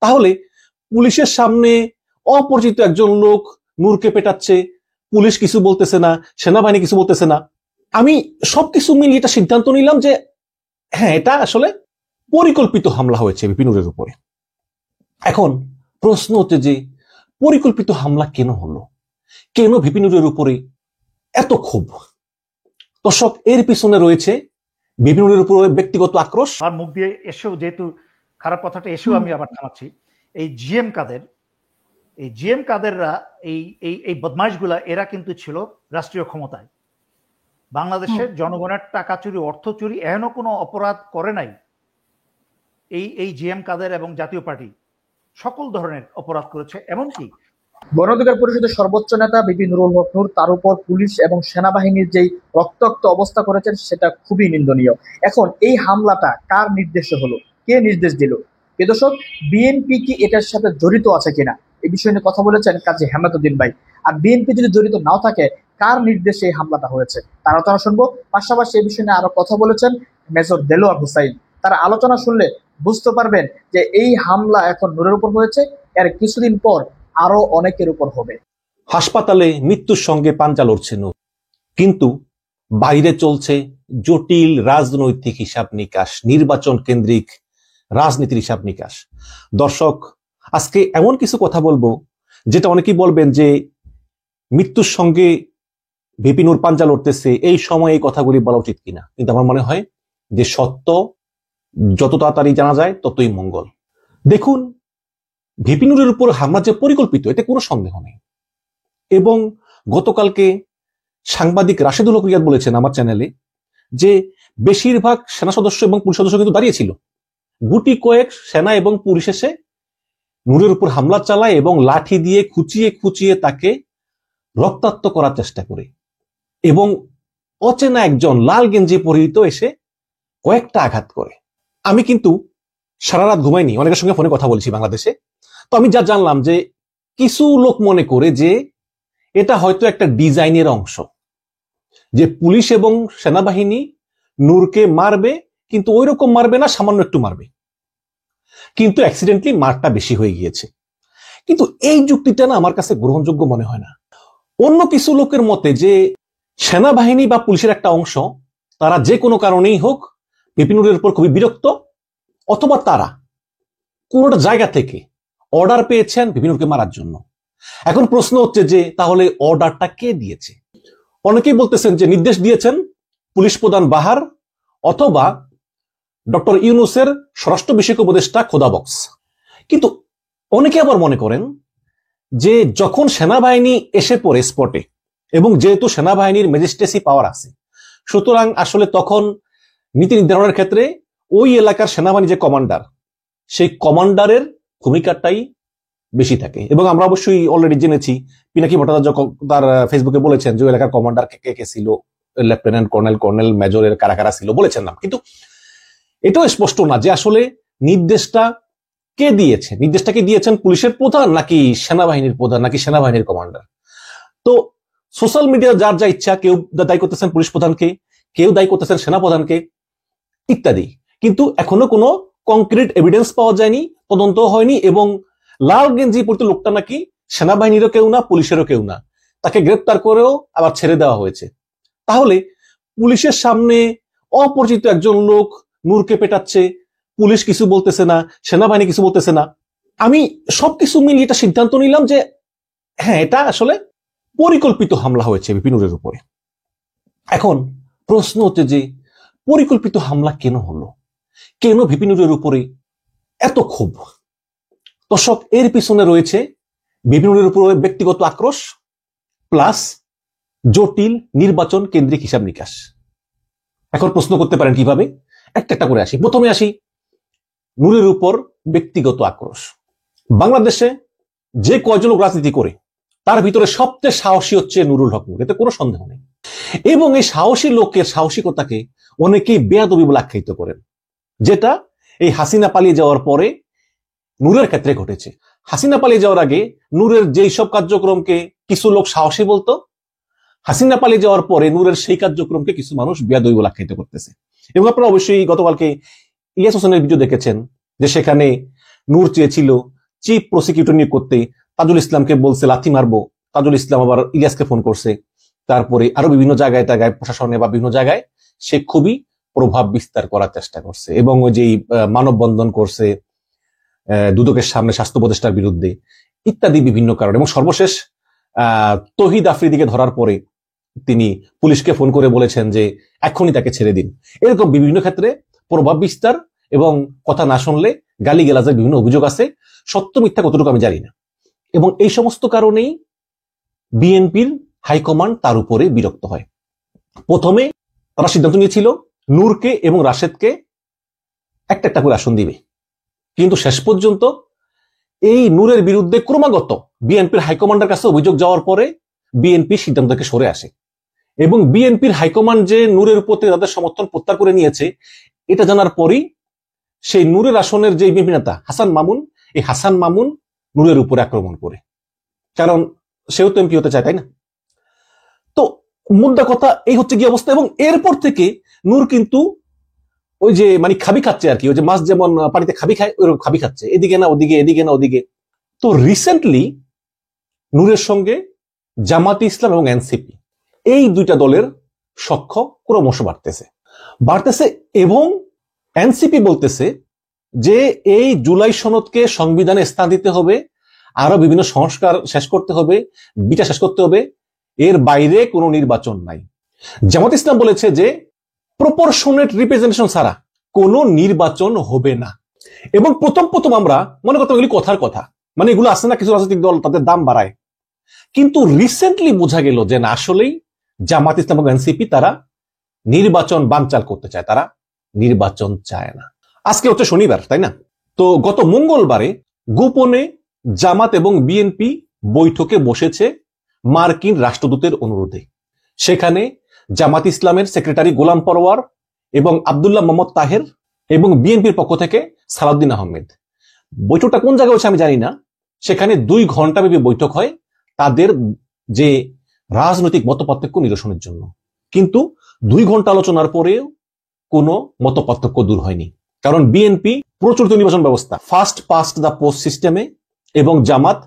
তাহলে পুলিশের সামনে অপরিচিত একজন লোক নূরকে পেটাচ্ছে, পুলিশ কিছু বলতেছে না, সেনাবাহিনী কিছু বলতেছে না। আমি সবকিছু মিলিয়ে এটা সিদ্ধান্ত নিলাম যে হ্যাঁ, এটা আসলে পরিকল্পিত হামলা হয়েছে ভিপি নূরের উপরে। এখন প্রশ্ন হচ্ছে যে পরিকল্পিত হামলা কেন হলো, কেন ভিপি নূরের উপরে এত ক্ষোভ? দর্শক, এর পিছনে রয়েছে ভিপি নূরের উপরে ব্যক্তিগত আক্রোশ। আর মুখ দিয়ে এসেও, যেহেতু খারাপ কথাটা এসেও আমি আবার থামাচ্ছি, এই জিএম কাদেররা এই এই এই বদমাইশগুলা এরা কিন্তু ছিল রাষ্ট্রীয় ক্ষমতায়। বাংলাদেশের জনগণের টাকা চুরি, অর্থ চুরি এমনও কোনো অপরাধ করে নাই এই জিএম কাদের এবং জাতীয় পার্টি সকল ধরনের অপরাধ করেছে। এমনকি গণ অধিকার পরিষদের সর্বোচ্চ নেতা ভিপি নুরুল হক নূর, তার উপর পুলিশ এবং সেনাবাহিনীর যেই রক্তাক্ত অবস্থা করেছেন সেটা খুবই নিন্দনীয়। এখন এই হামলাটা কার নির্দেশে হলো, কে নির্দেশ দিল? দর্শক, বিএনপি কি এটার সাথে জড়িত আছে কিনা এই বিষয় নিয়ে কথা বলেছেন কাজী হেমায়েতুদ্দিন ভাই। আর বিএনপি যদি জড়িত নাও থাকে, কার নির্দেশে এই হামলাটা হয়েছে তার আলোচনা শুনবো। পাশাপাশি এই বিষয় নিয়ে আরো কথা বলেছেন মেজর দেলোয়ার হোসাইন। তার আলোচনা শুনলে বুঝতে পারবেন যে এই হামলা এখন নূরের উপর হয়েছে, এর কিছুদিন পর আরো অনেকের উপর হবে। হাসপাতালে মৃত্যুর সঙ্গে পাঞ্জা লড়ছে নূর, কিন্তু বাইরে চলছে জটিল রাজনৈতিক হিসাব নিকাশ, নির্বাচন কেন্দ্রিক রাজনীতির হিসাব নিকাশ। দর্শক, আজকে এমন কিছু কথা বলবো যেটা অনেকেই বলবেন যে মৃত্যুর সঙ্গে ভিপি নূর পাঞ্জা লড়তেছে, এই সময় এই কথাগুলি বলা উচিত কিনা। কিন্তু আমার মনে হয় যে সত্য যত তাড়াতাড়ি জানা যায় ততই মঙ্গল। দেখুন, ভিপি নূরের উপর হামলা যে পরিকল্পিত, এতে কোনো সন্দেহ নেই। এবং গতকালকে সাংবাদিক রাশেদুল হক রিয়াদ বলেছেন আমার চ্যানেলে যে বেশিরভাগ সেনা সদস্য এবং পুলিশ সদস্য কিন্তু দাঁড়িয়েছিল, গুটি কয়েক সেনা এবং পুলিশ এসে নূরের উপর হামলা চালায় এবং লাঠি দিয়ে খুঁচিয়ে খুঁচিয়ে তাকে রক্তাক্ত করার চেষ্টা করে। এবং অচেনা একজন লাল গেঞ্জি পরিহিত এসে কয়েকটা আঘাত করে। আমি কিন্তু সারা রাত ঘুমাইনি, অনেকের সঙ্গে ফোনে কথা বলছি বাংলাদেশে। তো আমি যা জানলাম যে কিছু লোক মনে করে যে এটা হয়তো একটা ডিজাইনের অংশ, যে পুলিশ এবং সেনাবাহিনী নূরকে মারবে, কিন্তু ওই রকম মারবে না, সামান্য একটু মারবে, কিন্তু অ্যাক্সিডেন্টলি মারটা বেশি হয়ে গিয়েছে। কিন্তু এই যুক্তিটা না আমার কাছে গ্রহণযোগ্য মনে হয় না। অন্য কিছু লোকের মতে যে সেনাবাহিনী বা পুলিশের একটা অংশ, তারা যে কোনো কারণেই হোক ভিপি নূরের উপর খুবই বিরক্ত, অথবা তারা কোনোটা জায়গা থেকে অর্ডার পেয়েছেন ভিপি নূরকে মারার জন্য। এখন প্রশ্ন হচ্ছে যে তাহলে অর্ডারটা কে দিয়েছে? অনেকেই বলতেছেন যে নির্দেশ দিয়েছেন পুলিশ প্রধান বাহার অথবা ডক্টর ইউনূসের স্বরাষ্ট্র বিষয়ক উপদেষ্টা খোদা বক্স। কিন্তু অনেকে আবার মনে করেন যে যখন সেনাবাহিনী এসে পড়ে স্পটে, এবং যেহেতু সেনাবাহিনীর ম্যাজিস্ট্রেসি পাওয়ার আছে, সুতরাং আসলে তখন নীতি নির্ধারণের ক্ষেত্রে ওই এলাকার সেনাবাহিনী যে কমান্ডার, সেই কমান্ডারের ভূমিকাটাই বেশি থাকে। এবং আমরা অবশ্যই অলরেডি জেনেছি, পিনাকি ভট্টাচার্য তার ফেসবুকে বলেছেন যে ওই এলাকার কমান্ডার কে কে ছিল, লেফটেন্যান্ট কর্নেল মেজরের কারা কারা ছিল বলেছেন না। কিন্তু এটাও স্পষ্ট না যে আসলে নির্দেশটা কে দিয়েছে, নির্দেশটা কি দিয়েছেন পুলিশের প্রধান নাকি সেনাবাহিনীর প্রধান নাকি সেনাবাহিনীর কমান্ডার। তো সোশ্যাল মিডিয়া যার যা ইচ্ছা, কেউ দায়ী করতেছেন পুলিশ প্রধানকে, কেউ দায়ী করতেছেন সেনাপ্রধানকে ইত্যাদি। কিন্তু এখনো কোনো কংক্রিট এভিডেন্স পাওয়া যায়নি, তদন্ত হয়নি, এবং লাল গেঞ্জি পরিহিত লোকটা নাকি সেনাবাহিনীরও কেউ না, পুলিশেরও কেউ না, তাকে গ্রেপ্তার করেও আবার ছেড়ে দেওয়া হয়েছে। তাহলে পুলিশের সামনে অপরিচিত একজন লোক নূরকে পেটাচ্ছে, পুলিশ কিছু বলতেছে না, সেনাবাহিনী কিছু বলতেছে না। আমি সবকিছু মিলিয়ে এটা সিদ্ধান্ত নিলাম যে হ্যাঁ, এটা আসলে পরিকল্পিত হামলা হয়েছে ভিপি নূরের উপরে। এখন প্রশ্ন হচ্ছে যে পরিকল্পিত হামলা কেন হলো, কেন ভিপি নূরের উপরে এত ক্ষোভ? দর্শক, এর পিছনে রয়েছে ভিপি নূরের উপরে ব্যক্তিগত আক্রোশ প্লাস জটিল নির্বাচন কেন্দ্রিক হিসাব নিকাশ। এখন প্রশ্ন করতে পারেন কিভাবে, একটা একটা করে আসি। প্রথমে আসি নূরের উপর ব্যক্তিগত আক্রোশ। বাংলাদেশে যে কয়জন লোক রাজনীতি করে তার ভিতরে সবচেয়ে সাহসী হচ্ছে নুরুল হক নূর, এতে কোনো সন্দেহ নেই। এবং এই সাহসী লোকের সাহসিকতাকে অনেকেই বেয়াদবি বলে আখ্যায়িত করেন, যেটা এই হাসিনা পালিয়ে যাওয়ার পরে নূরের ক্ষেত্রে ঘটেছে। হাসিনা পালিয়ে যাওয়ার আগে নূরের যেই সব কার্যক্রমকে কিছু লোক সাহসী বলতো, হাসিনা পালিয়ে যাওয়ার পরে নূরের সেই কার্যক্রমকে কিছু মানুষ বেয়াদবি বলে আখ্যায়িত করতেছে। এবং আপনারা অবশ্যই গতকালকে ইলিয়াস হোসেনের ভিডিও দেখেছেন যে সেখানে নূর চেয়েছিল চিফ প্রসিকিউটর নিয়োগ করতে, তাজুল ইসলামকে বলছে লাথি মারবো, তাজুল ইসলাম আবার ইলিয়াসকে ফোন করছে। তারপরে আরো বিভিন্ন জায়গায় প্রশাসনে বা বিভিন্ন জায়গায় সে খুবই প্রভাব বিস্তার করার চেষ্টা করছে, এবং ওই যে মানববন্ধন করছে দুদকের সামনে স্বাস্থ্য উপদেষ্টার বিরুদ্ধে ইত্যাদি বিভিন্ন কারণ। এবং সর্বশেষ তহিদ আফ্রিদিকে ধরার পরে তিনি পুলিশকে ফোন করে বলেছেন যে এখনই তাকে ছেড়ে দিন। এরকম বিভিন্ন ক্ষেত্রে প্রভাব বিস্তার এবং কথা না শুনলে গালিগালাজের বিভিন্ন অভিযোগ আছে, সত্য মিথ্যা কতটুকু আমি জানি না। এবং এই সমস্ত কারণেই বিএনপির হাইকমান্ড তার উপরে বিরক্ত হয়। প্রথমে তারা সিদ্ধান্ত নিয়েছিল নূরকে এবং রাশেদকে একটা একটা করে আসন দিবে, কিন্তু শেষ পর্যন্ত এই নূরের বিরুদ্ধে ক্রমাগত বিএনপির হাইকমান্ডের কাছে অভিযোগ যাওয়ার পরে বিএনপি সিদ্ধান্ত থেকে সরে আসে, এবং বিএনপির হাইকমান্ড যে নূরের উপর তাদের সমর্থন প্রত্যাহার করে নিয়েছে এটা জানার পরই সেই নূরের আসনের যে বিএনপি নেতা হাসান মামুন, এই হাসান মামুন নূরের উপরে আক্রমণ করে, কারণ সেও তো এমপি হতে চায়, তাই না? তো মুদ্রা কথা এই হচ্ছে কি অবস্থা। এবং এরপর থেকে নূর কিন্তু ওই যে মানে খাবি খাচ্ছে আর কি, ওই যে মাছ যেমন পানিতে খাবি খায় ওইরকম খাবি খাচ্ছে, এদিকে না ওদিকে, এদিকে না ওদিকে। তো রিসেন্টলি নূরের সঙ্গে জামাতে ইসলাম এবং এনসিপি এই দুইটা দলের সখ্য ক্রমশ বাড়তেছে এবং এনসিপি বলতেছে যে এই জুলাই সনদকে সংবিধানে স্থান দিতে হবে, আরো বিভিন্ন সংস্কার শেষ করতে হবে, বিচার শেষ করতে হবে, এর বাইরে কোনো নির্বাচন নাই। জামাত ইসলাম বলেছে যে প্রপোর্শনেট রিপ্রেজেন্টেশন ছাড়া কোনো নির্বাচন হবে না। এবং প্রথম আমরা মনে করতাম এগুলি কথার কথা, মানে এগুলো আসে না কিছু রাজনৈতিক দল তাদের দাম বাড়ায়, কিন্তু রিসেন্টলি বোঝা গেল যে না, আসলেই জামাত ইসলাম এবং এনসিপি তারা নির্বাচন বানচাল করতে চায়, তারা নির্বাচন চায় না। আজকে হচ্ছে শনিবার, তাই না? তো গত মঙ্গলবারে গোপনে জামাত এবং বিএনপি বৈঠকে বসেছে মার্কিন রাষ্ট্রদূতের অনুরোধে। সেখানে জামাত ইসলামের সেক্রেটারি গোলাম পরওয়ার এবং আব্দুল্লাহ মোহাম্মদ তাহের এবং বিএনপির পক্ষ থেকে সালাউদ্দিন আহমেদ। বৈঠকটা কোন জায়গায় হচ্ছে আমি জানি না। সেখানে 2 ঘন্টা ব্যাপী বৈঠক হয় তাদের যে রাজনৈতিক মতপার্থক্য নিরসনের জন্য, কিন্তু 2 ঘন্টা আলোচনার পরেও কোনো মতপার্থক্য দূর হয়নি, কারণ বিএনপি প্রচলিত নির্বাচন ব্যবস্থা ফার্স্ট পাস্ট দ্য পোস্ট সিস্টেমে এবং জামাত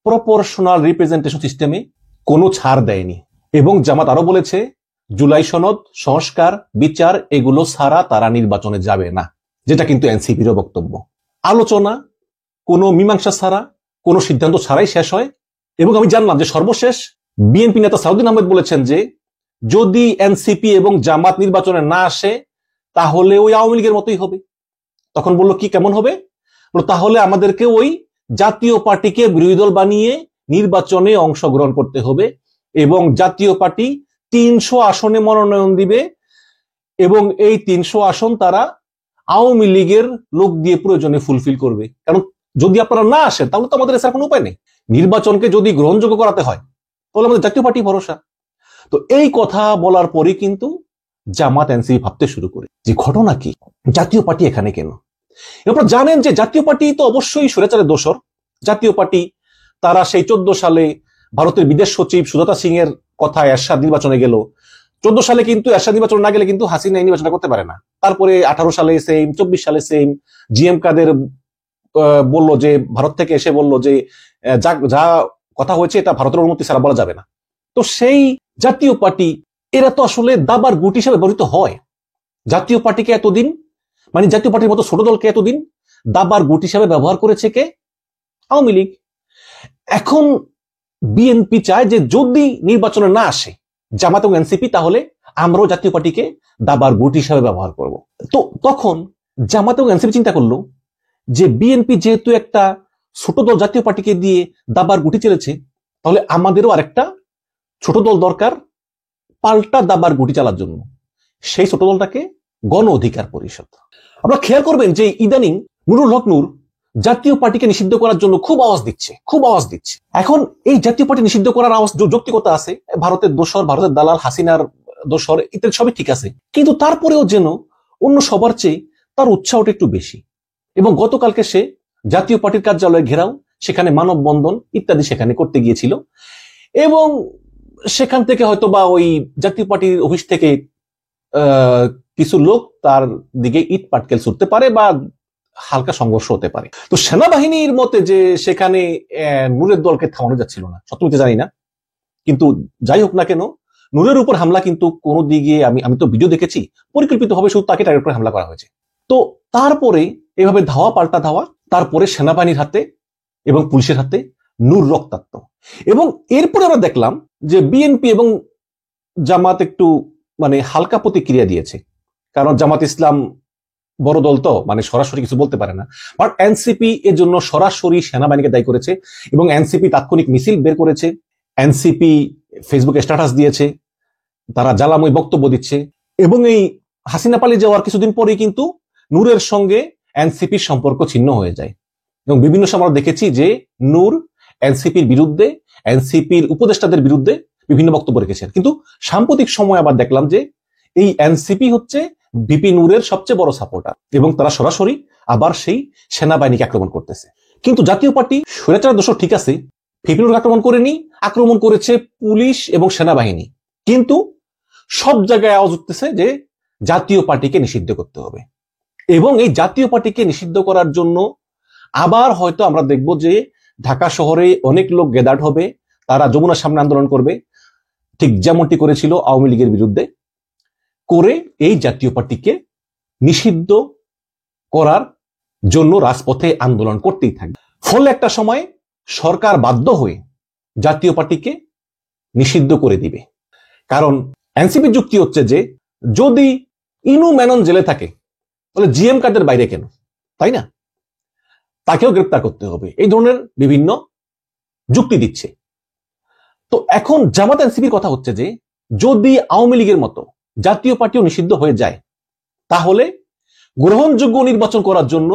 প্রপোর্শনাল রিপ্রেজেন্টেশন সিস্টেমে কোনো ছাড় দেয়নি। এবং জামাত আরো বলেছে জুলাই সনদ, সংস্কার, বিচার এগুলো ছাড়া তারা নির্বাচনে যাবে না, যেটা কিন্তু এনসিপিরও বক্তব্য। আলোচনা কোনো মীমাংসা ছাড়া, কোনো সিদ্ধান্ত ছাড়াই শেষ হয়। এবং আমি জানলাম যে সর্বশেষ বিএনপি নেতা সালাউদ্দিন আহমেদ বলেছেন যে যদি এনসিপি এবং জামাত নির্বাচনে না আসে তাহলে ওই আওয়ামী লীগের মতোই হবে। তখন বললো কি কেমন হবে? তাহলে আমাদেরকে ওই জাতীয় পার্টিকে বিরোধী দল বানিয়ে নির্বাচনে অংশগ্রহণ করতে হবে এবং জাতীয় পার্টি 300 আসনে মনোনয়ন দিবে এবং এই 300 আসন তারা আওয়ামী লীগের লোক দিয়ে প্রয়োজনে ফুলফিল করবে। কারণ যদি আপনারা না আসেন তাহলে তো আমাদের এছাড়া কোনো উপায় নেই। নির্বাচনকে যদি গ্রহণযোগ্য করাতে হয় তাহলে আমাদের জাতীয় পার্টি ভরসা। তো এই কথা বলার পরে কিন্তু জামাত এনসিপি ভাবতে শুরু করে যে ঘটনা কি, জাতীয় পার্টি এখানে কেন? আপনারা জানেন যে জাতীয় পার্টি তো অবশ্যই স্বৈরাচারের দোসর। জাতীয় পার্টি তারা সেই 14 সালে ভারতের বিদেশ সচিব সুজাতা সিং এর কথায় এরশাদ নির্বাচনে গেল। 14 সালে কিন্তু এরশাদ নির্বাচন না গেলে কিন্তু হাসিনা এই নির্বাচন করতে পারে না। তারপরে 18 সালে সেম, 24 সালে সেম। জিএম কাদের বলল যে ভারত থেকে এসে বলল যে যা কথা হয়েছে এটা ভারতের অনুমতি ছাড়া বলা যাবে না। তো সেই জাতীয় পার্টি এরা তো আসলে দাবার গুট হিসেবে ব্যবহৃত হয়। জাতীয় পার্টিকে এতদিন, মানে জাতীয় পার্টির মতো ছোট দলকে এতদিন দাবার গুট হিসেবে ব্যবহার করেছে কে? আওয়ামী লীগ। এখন বিএনপি চায় যে যদি নির্বাচনে না আসে জামাত এবং এনসিপি তাহলে আমরাও জাতীয় পার্টিকে দাবার গুট হিসেবে ব্যবহার করব। তো তখন জামাত এবং এনসিপি চিন্তা করলো যে বিএনপি যেহেতু একটা ছোট দল জাতীয় পার্টিকে দিয়ে দাবার গুটি চলেছে, তাহলে আমাদেরও আরেকটা ছোট দল দরকার পাল্টা দাবার গুটি চালার জন্য। সেই ছোট দলটাকে গণ অধিকার পরিষদ। আপনারা খেয়াল করবেন যে ইদানিং নুরুল হক নূর জাতীয় পার্টিকে নিষিদ্ধ করার জন্য খুব আওয়াজ দিচ্ছে। এখন এই জাতীয় পার্টি নিষিদ্ধ করার আওয়াজ যৌক্তিকতা আছে, ভারতের দোসর, ভারতের দালাল, হাসিনার দোসর ইত্যাদি সবই ঠিক আছে, কিন্তু তারপরেও যেন অন্য সবার চেয়ে তার উৎসাহটা একটু বেশি। এবং গতকালকে সে জাতীয় পার্টির কার্যালয়ে ঘেরাও, সেখানে মানববন্ধন ইত্যাদি সেখানে করতে গিয়েছিল এবং সেখান থেকে হয়তো বা ওই জাতীয় পার্টির অফিস থেকে কিছু লোক তার দিকে ইট পাটকেল ছুটতে পারে বা হালকা সংঘর্ষ হতে পারে। তো সেনাবাহিনীর মতে যে সেখানে নূরের দলকে থামানো যাচ্ছিল না, সত্যি জানি না, কিন্তু যাই হোক না কেন নূরের উপর হামলা কিন্তু কোনো দিকে আমি তো ভিডিও দেখেছি, পরিকল্পিতভাবে শুধু তাকে টার্গেট করে হামলা করা হয়েছে। তো তারপরে এভাবে ধাওয়া পাল্টা ধাওয়া, তারপরে সেনাবাহিনীর হাতে এবং পুলিশের হাতে নূর রক্তাক্ত। এবং এরপরে আমরা দেখলাম যে বিএনপি এবং জামাত একটু মানে হালকা প্রতিক্রিয়া দিয়েছে, কারণ জামাত ইসলাম বড় দল তো মানে সরাসরি কিছু বলতে পারে না, বাট এনসিপি এর জন্য সরাসরি সেনাবাহিনীকে দায়ী করেছে এবং এনসিপি তাৎক্ষণিক মিছিল বের করেছে, এনসিপি ফেসবুকে স্ট্যাটাস দিয়েছে, তারা জ্বালাময় বক্তব্য দিচ্ছে। এবং এই হাসিনা পালিয়ে যাওয়ার কিছুদিন পরেই কিন্তু নূরের সঙ্গে এনসিপির সম্পর্ক ছিন্ন হয়ে যায় এবং বিভিন্ন সময় আমরা দেখেছি যে নূর এনসিপির বিরুদ্ধে, এনসিপির উপদেষ্টাদের বিরুদ্ধে বিভিন্ন বক্তব্য রেখেছেন। কিন্তু সাম্প্রতিক সময় আবার দেখলাম যে এই এনসিপি হচ্ছে ভিপি নূরের সবচেয়ে বড় সাপোর্টার এবং তারা সরাসরি আবার সেই সেনাবাহিনীকে আক্রমণ করতেছে। কিন্তু জাতীয় পার্টি স্বৈরাচার দোষ ঠিক আছে, ভিপি নূর আক্রমণ করেনি, আক্রমণ করেছে পুলিশ এবং সেনাবাহিনী। কিন্তু সব জায়গায় আওয়াজ উঠতেছে যে জাতীয় পার্টিকে নিষিদ্ধ করতে হবে এবং এই জাতীয় পার্টিকে নিষিদ্ধ করার জন্য আবার হয়তো আমরা দেখব যে ঢাকা শহরে অনেক লোক গ্যাদার্ড হবে, তারা যমুনার সামনে আন্দোলন করবে, ঠিক যেমনটি করেছিল আওয়ামী লীগের বিরুদ্ধে, করে এই জাতীয় পার্টিকে নিষিদ্ধ করার জন্য রাজপথে আন্দোলন করতেই থাকবে। ফলে একটা সময় সরকার বাধ্য হয়ে জাতীয় পার্টিকে নিষিদ্ধ করে দিবে। কারণ এনসিপির যুক্তি হচ্ছে যে যদি ইনু মেনন জেলে থাকে তাহলে জিএম কাদের বাইরে কেন, তাই না, তাকেও গ্রেপ্তার করতে হবে, এই ধরনের বিভিন্ন যুক্তি দিচ্ছে। তো এখন জামাত এনসিপির কথা হচ্ছে যে যদি আওয়ামী লীগের মতো জাতীয় পার্টিও নিষিদ্ধ হয়ে যায় তাহলে গ্রহণযোগ্য নির্বাচন করার জন্য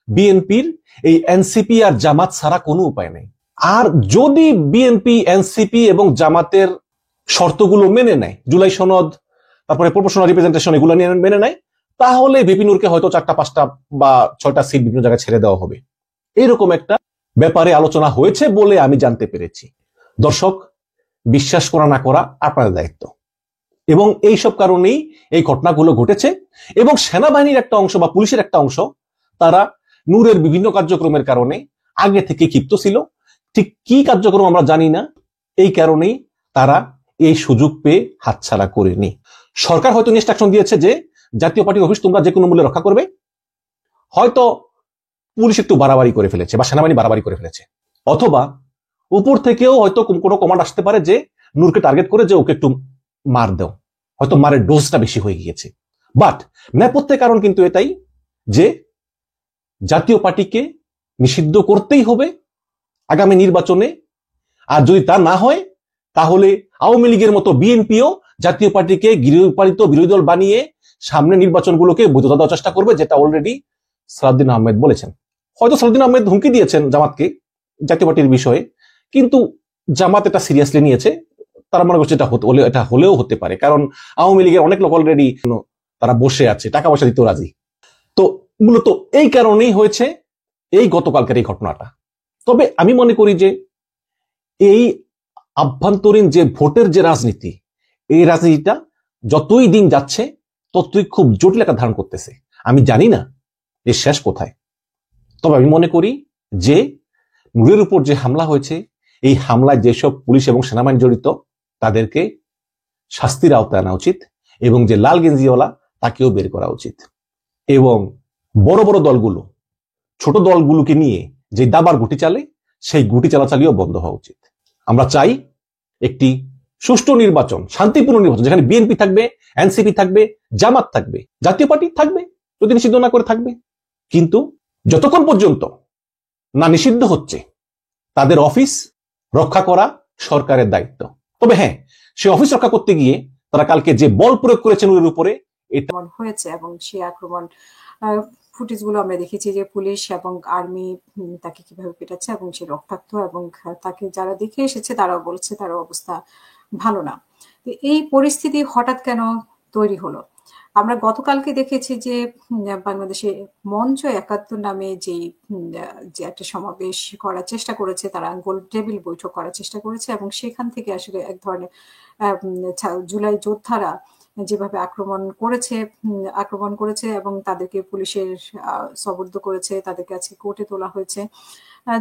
বিএনপির এই এনসিপি আর জামাত ছাড়া কোনো উপায় নেই। আর যদি বিএনপি, এনসিপি এবং জামাতের শর্তগুলো মেনে নেয়, জুলাই সনদ, তারপরে প্রপোর্শনাল রিপ্রেজেন্টেশন, এগুলো নিয়ে মেনে নেয়, তাহলে ভিপি নূরকে হয়তো 4টা 5টা বা 6টা সিট বিভিন্ন জায়গায় ছেড়ে দেওয়া হবে। এরকম একটা ব্যাপারে আলোচনা হয়েছে বলে আমি জানতে পেরেছি। দর্শক, বিশ্বাস করা না করা আপনাদের দায়িত্ব। এবং এইসব কারণেই এই ঘটনাগুলো ঘটেছে এবং সেনাবাহিনীর একটা অংশ বা পুলিশের একটা অংশ তারা নূরের বিভিন্ন কার্যক্রমের কারণে আগে থেকে ক্ষিপ্ত ছিল, ঠিক কি কার্যক্রম আমরা জানি না, এই কারণেই তারা এই সুযোগ পেয়ে হাতছাড়া করেনি। সরকার হয়তো ইনস্ট্রাকশন দিয়েছে যে জাতীয় পার্টির অফিস তোমরা যে কোনো মূল্যে রক্ষা করবে, হয়তো পুলিশ একটু বাড়াবাড়ি করে ফেলেছে বা সেনাবাহিনী বাড়াবাড়ি করে ফেলেছে, অথবা উপর থেকেও হয়তো কোনো কমান্ড আসতে পারে যে নূরকে টার্গেট করে যে ওকে একটু মার দাও, হয়তো মারের ডোজটা বেশি হয়ে গিয়েছে। বাট নেপথ্যের কারণ কিন্তু এটাই যে জাতীয় পার্টিকে নিষিদ্ধ করতেই হবে আগামী নির্বাচনে, আর যদি তা না হয় তাহলে আওয়ামী লীগের মতো বিএনপিও জাতীয় পার্টিকে গৃহপালিত বিরোধী দল বানিয়ে সামনে নির্বাচনগুলোকে বৈধতা দেওয়ার চেষ্টা করবে, যেটা অলরেডি সালাউদ্দিন আহমেদ বলেছেন। হয়তো সালাউদ্দিন আহমেদ হুমকি দিয়েছেন জামাতকে জাতীয় পার্টির বিষয়ে, কিন্তু জামাত এটা সিরিয়াসলি নিয়েছে, তারা মনে করছে এটা হলেও হতে পারে, কারণ আওয়ামী লীগের অনেক লোক অলরেডি তারা বসে আছে, টাকা পয়সা দিতেও রাজি। তো মূলত এই কারণেই হয়েছে এই গতকালকের এই ঘটনাটা। তবে আমি মনে করি যে এই আভ্যন্তরীণ যে ভোটের যে রাজনীতি, এই রাজনীতিটা যতই দিন যাচ্ছে ততই খুব জটিল আকার ধারণ করতেছে। আমি জানি না এর শেষ কোথায়, তবে আমি মনে করি যে নূরের উপর যে হামলা হয়েছে, এই হামলায় যেসব পুলিশ এবং সেনাবাহিনী জড়িত তাদেরকে শাস্তির আওতায় আনা উচিত এবং যে লাল গেঞ্জিওয়ালা তাকেও বের করা উচিত। এবং বড় বড় দলগুলো ছোট দলগুলোকে নিয়ে যে দাবার গুটি চালে, সেই গুটি চালাচালিও বন্ধ হওয়া উচিত। আমরা চাই একটি সুষ্ঠু নির্বাচন, শান্তিপূর্ণ নির্বাচন, যেখানে বিএনপি থাকবে, এনসিপি থাকবে, জামাত থাকবে, জাতীয় পার্টি থাকবে, যদি নিষিদ্ধ না করে থাকবে। কিন্তু যতক্ষণ পর্যন্ত না নিষিদ্ধ হচ্ছে, তাদের অফিস রক্ষা করা সরকারের দায়িত্ব। তবে হ্যাঁ, সে অফিস রক্ষা করতে গিয়ে তারা কালকে যে বল প্রয়োগ করেছেন ওর উপরে, এটা হয়েছে এবং সেই আক্রমণ ফুটেজ গুলো আমরা দেখেছি যে পুলিশ এবং আর্মি তাকে কিভাবে পেটাচ্ছে এবং সে রক্তাক্ত, এবং তাকে যারা দেখে এসেছে তারাও বলছে তার অবস্থা ভালো না। তো এই পরিস্থিতি হঠাৎ কেন তৈরি হলো? আমরা গতকালকে দেখেছি যে বাংলাদেশে মঞ্চ ৭১ নামে যে একটা সমাবেশ করার চেষ্টা করেছে, তারা গোল টেবিল বৈঠক করার চেষ্টা করেছে এবং সেখান থেকে আসলে এক ধরনের জুলাই যোদ্ধারা যেভাবে আক্রমণ করেছে এবং তাদেরকে পুলিশের সোপর্দ করেছে, তাদেরকে আজকে কোর্টে তোলা হয়েছে।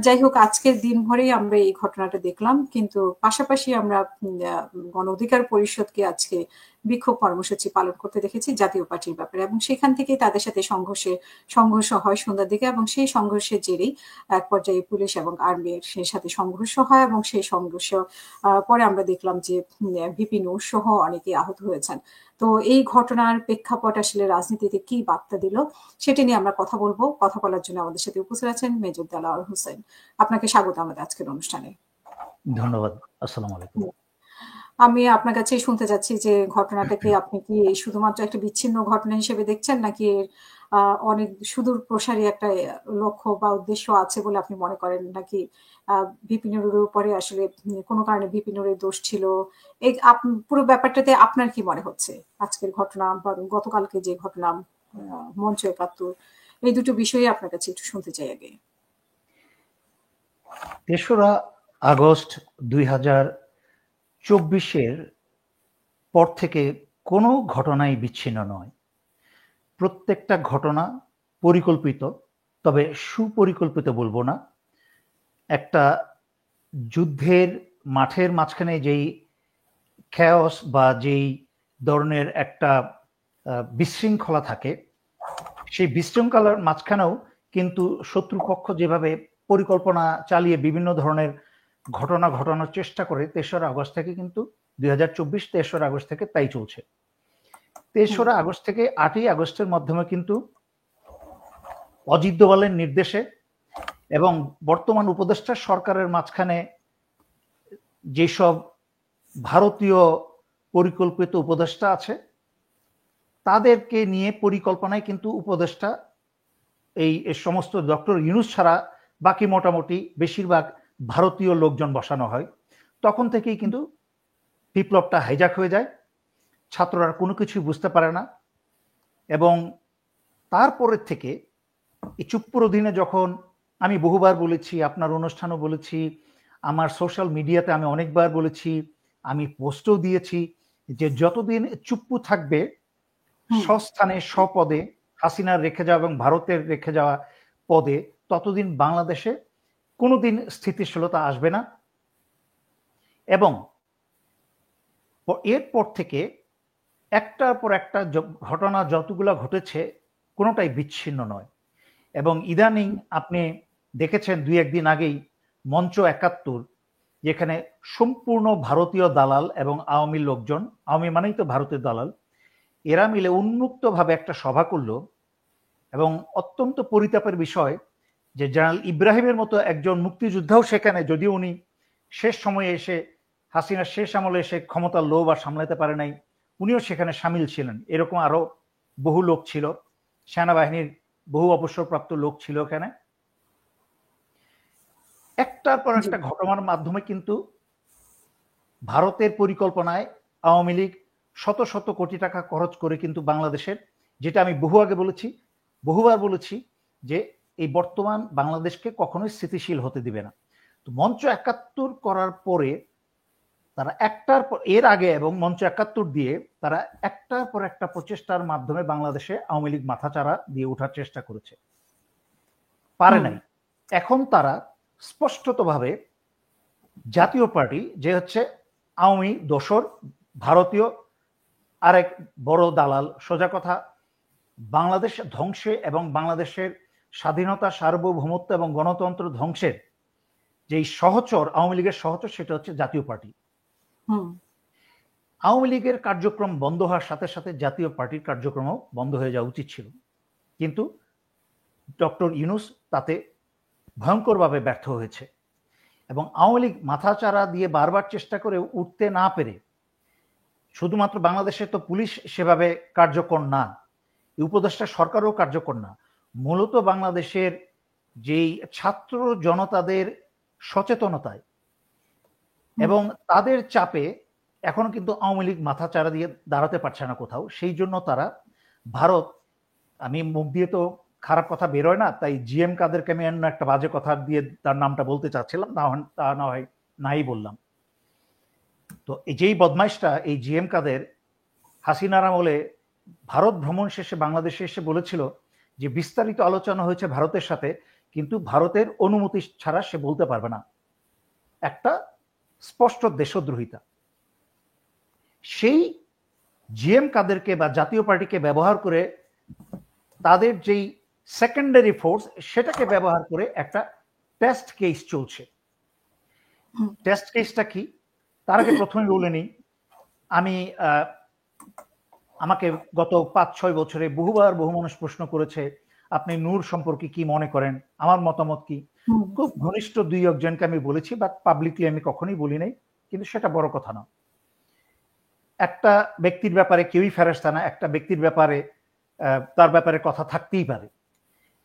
যাই হোক, আজকের দিনভরেই আমরা এই ঘটনাটা দেখলাম, কিন্তু পাশাপাশি আমরা গণ অধিকার পরিষদকে আজকে বিক্ষোভ কর্মসূচি পালন করতে দেখেছি জাতীয় পার্টির ব্যাপারে, এবং সেখান থেকেই তাদের সাথে সংঘর্ষ হয় সন্ধ্যার দিকে, এবং সেই সংঘর্ষের জেরেই এক পর্যায়ে পুলিশ এবং আর্মির সাথে সংঘর্ষ হয়, এবং সেই সংঘর্ষ পরে আমরা দেখলাম যে ভিপি নূর সহ অনেকে আহত হয়েছেন। তো এই ঘটনার প্রেক্ষাপট আসলে রাজনীতিতে কি বার্তা দিল সেটা নিয়ে আমরা কথা বলবো। কথা বলার জন্য আমাদের সাথে উপস্থিত আছেন মেজর দেলোয়ার হোসেন। আপনাকে স্বাগত আমাদের আজকের অনুষ্ঠানে। ধন্যবাদ। আসসালামু আলাইকুম। আমি আপনার কাছেই শুনতে চাচ্ছি যে ঘটনাটাকে আপনি কি শুধুমাত্র একটা বিচ্ছিন্ন ঘটনা হিসেবে দেখছেন, নাকি অনেক সুদূর প্রসারী একটা লক্ষ্য বা উদ্দেশ্য আছে বলে আপনি মনে করেন, নাকি ভিপি নুরের উপরে আসলে কোনো কারণে ভিপি নুরের দোষ ছিল? এই পুরো ব্যাপারটাতে আপনার কি মনে হচ্ছে? আজকের ঘটনা বা গতকালকে যে ঘটনা মঞ্চ ৭১, এই দুটো বিষয়ে আপনার কাছে একটু শুনতে চাই আগে। ৩রা আগস্ট ২০২৪-এর পর থেকে কোনো ঘটনাই বিচ্ছিন্ন নয়। প্রত্যেকটা ঘটনা পরিকল্পিত, তবে সুপরিকল্পিত বলবো না। একটা যুদ্ধের মাঠের মাঝখানে যেই খেয়স বা যেই ধরনের একটা বিশৃঙ্খলা থাকে, সেই বিশৃঙ্খলার মাঝখানেও কিন্তু শত্রুপক্ষ যেভাবে পরিকল্পনা চালিয়ে বিভিন্ন ধরনের ঘটনা ঘটানোর চেষ্টা করে ৩রা আগস্ট থেকে, কিন্তু ২০২৪ ৩রা আগস্ট থেকে তাই চলছে। ৩রা আগস্ট থেকে ৮ই আগস্টের মাধ্যমে কিন্তু অজিত দোভালের নির্দেশে এবং বর্তমান উপদেষ্টা সরকারের মাঝখানে যেসব ভারতীয় পরিকল্পিত উপদেষ্টা আছে তাদেরকে নিয়ে পরিকল্পনায় কিন্তু উপদেষ্টা এই সমস্ত ডক্টর ইউনূস ছাড়া বাকি মোটামুটি বেশিরভাগ ভারতীয় লোকজন বসানো হয়। তখন থেকেই কিন্তু বিপ্লবটা হাইজ্যাক হয়ে যায়, ছাত্ররা কোনো কিছুই বুঝতে পারে না। এবং তারপরের থেকে এই চুপ্পুর দিনে যখন আমি বহুবার বলেছি, আপনার অনুষ্ঠানও বলেছি, আমার সোশ্যাল মিডিয়াতে আমি অনেকবার বলেছি, আমি পোস্টও দিয়েছি যে যতদিন চুপ্পু থাকবে স্বস্থানে স্বপদে হাসিনার রেখে যাওয়া এবং ভারতের রেখে যাওয়া পদে, ততদিন বাংলাদেশে কোনোদিন স্থিতিশীলতা আসবে না। এবং এরপর থেকে একটার পর একটা ঘটনা যতগুলো ঘটেছে কোনোটাই বিচ্ছিন্ন নয়। এবং ইদানিং আপনি দেখেছেন ২-১ দিন আগেই মঞ্চ ৭১, যেখানে সম্পূর্ণ ভারতীয় দালাল এবং আওয়ামী লোকজন, আওয়ামী মানেই তো ভারতের দালাল, এরা মিলে উন্মুক্তভাবে একটা সভা করল। এবং অত্যন্ত পরিতাপের বিষয় যে জেনারেল ইব্রাহিমের মতো একজন মুক্তিযোদ্ধাও সেখানে, যদিও উনি শেষ সময়ে এসে হাসিনার শেষ আমলে এসে ক্ষমতার লোভ আর সামলাতে পারে নাই, উনিও সেখানে সামিল ছিলেন। এরকম আরো বহু লোক ছিল, সেনাবাহিনীর বহু অবসরপ্রাপ্ত লোক ছিল এখানে। একটার পর একটা ঘটনার মাধ্যমে কিন্তু ভারতের পরিকল্পনায় আওয়ামী লীগ শত শত কোটি টাকা খরচ করে কিন্তু বাংলাদেশের, যেটা আমি বহুবার বলেছি যে এই বর্তমান বাংলাদেশকে কখনোই স্থিতিশীল হতে দিবে না। তো মঞ্চ ৭১ করার পরে তারা এর আগে এবং মঞ্চ ৭১ দিয়ে তারা একটার পর একটা প্রচেষ্টার মাধ্যমে বাংলাদেশে আওয়ামী লীগ মাথাচাড়া দিয়ে ওঠার চেষ্টা করেছে, পারে নাই। এখন তারা স্পষ্টতভাবে জাতীয় পার্টি, যে হচ্ছে আওয়ামী দোসর ভারতীয় আরেক বড় দালাল, সোজা কথা বাংলাদেশ ধ্বংসে এবং বাংলাদেশের স্বাধীনতা, সার্বভৌমত্ব এবং গণতন্ত্র ধ্বংসের যেই সহচর, আওয়ামী লীগের সহচর, সেটা হচ্ছে জাতীয় পার্টি। আওয়ামী লীগের কার্যক্রম বন্ধ হওয়ার সাথে সাথে জাতীয় পার্টির কার্যক্রমও বন্ধ হয়ে যাওয়া উচিত ছিল, কিন্তু ডক্টর ইউনূস তাতে ভয়ঙ্করভাবে ব্যর্থ হয়েছে। এবং আওয়ামী লীগ মাথাচাড়া দিয়ে বারবার চেষ্টা করে উঠতে না পেরে, শুধুমাত্র বাংলাদেশে তো পুলিশ সেভাবে কার্যকর না, উপদেষ্টা সরকারও কার্যকর না, মূলত বাংলাদেশের যেই ছাত্র জনতাদের সচেতনতায় এবং তাদের চাপে এখনো কিন্তু আওয়ামী লীগ মাথাচাড়া দিয়ে দাঁড়াতে পারছে না কোথাও। সেই জন্য তারা ভারত, আমি মুখ দিয়ে তো খারাপ কথা বেরোয় না, তাই জিএম কাদেরকে আমি অন্য একটা বাজে কথা দিয়ে তার নামটা বলতে চাচ্ছিলাম, তা না হয় নাই বললাম। তো যেই বদমাইশটা এই জিএম কাদের হাসিনার আমলে ভারত ভ্রমণ শেষে বাংলাদেশে এসে বলেছিল যে বিস্তারিত আলোচনা হয়েছে ভারতের সাথে, কিন্তু ভারতের অনুমতি ছাড়া সে বলতে পারবে না। একটা স্পষ্ট দেশদ্রোহিতা। সেই জিএম কাদেরকে বা জাতীয় পার্টিকে ব্যবহার করে তাদের যেই সেকেন্ডারি ফোর্স সেটাকে ব্যবহার করে একটা টেস্ট কেস চলছে। টেস্ট কেসটা কি তার আগে প্রথমে বলে নিই, আমি আমাকে গত 5-6 বছরে বহুবার বহু মানুষ প্রশ্ন করেছে আপনি নূর সম্পর্কে কি মনে করেন, আমার মতামত কি। খুব ঘনিষ্ঠ 2-1 জনকে আমি বলেছি, বাট পাবলিকলি আমি কখনোই বলি নাই, কিন্তু সেটা বড় কথা না। একটা ব্যক্তির ব্যাপারে কেউই ফেরেশতা না, একটা ব্যক্তির ব্যাপারে তার ব্যাপারে কথা থাকতেই পারে।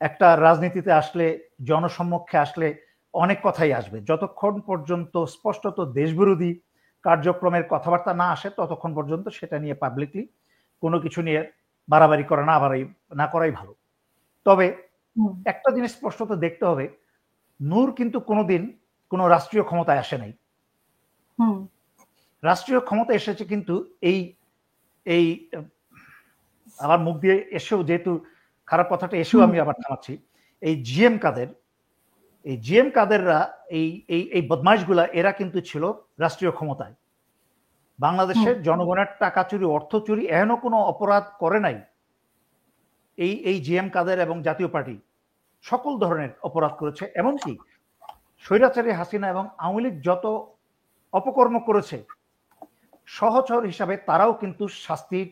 একটা রাজনীতিতে আসলে, জনসম্মুখে আসলে অনেক কথাই আসবে, যতক্ষণ পর্যন্ত স্পষ্টত দেশবিরোধী কার্যক্রমের কথাবার্তা না আসে ততক্ষণ পর্যন্ত সেটা নিয়ে পাবলিকলি কোনো কিছু নিয়ে বাড়াবাড়ি করা না করাই ভালো। তবে একটা জিনিস স্পষ্টত দেখতে হবে, নূর কিন্তু কোনোদিন কোনো রাষ্ট্রীয় ক্ষমতায় আসে নাই। রাষ্ট্রীয় ক্ষমতা এসেছে কিন্তু এই আমার মুখ দিয়ে এসেও, যেহেতু খারাপ কথাটা এসেও আমি আবার থামাচ্ছি, এই জিএম কাদেররা এই বদমাইশগুলা এরা কিন্তু ছিল রাষ্ট্রীয় ক্ষমতায়। বাংলাদেশের জনগণের টাকা চুরি, অর্থ চুরি এহেন কোনো অপরাধ করে নাই এই জিএম কাদের এবং জাতীয় পার্টি সকল ধরনের অপরাধ করেছে। এমনকি স্বৈরাচারী হাসিনা এবং আওয়ামী লীগ যত অপকর্ম করেছে সহচর হিসাবে তারাও কিন্তু শাস্তির,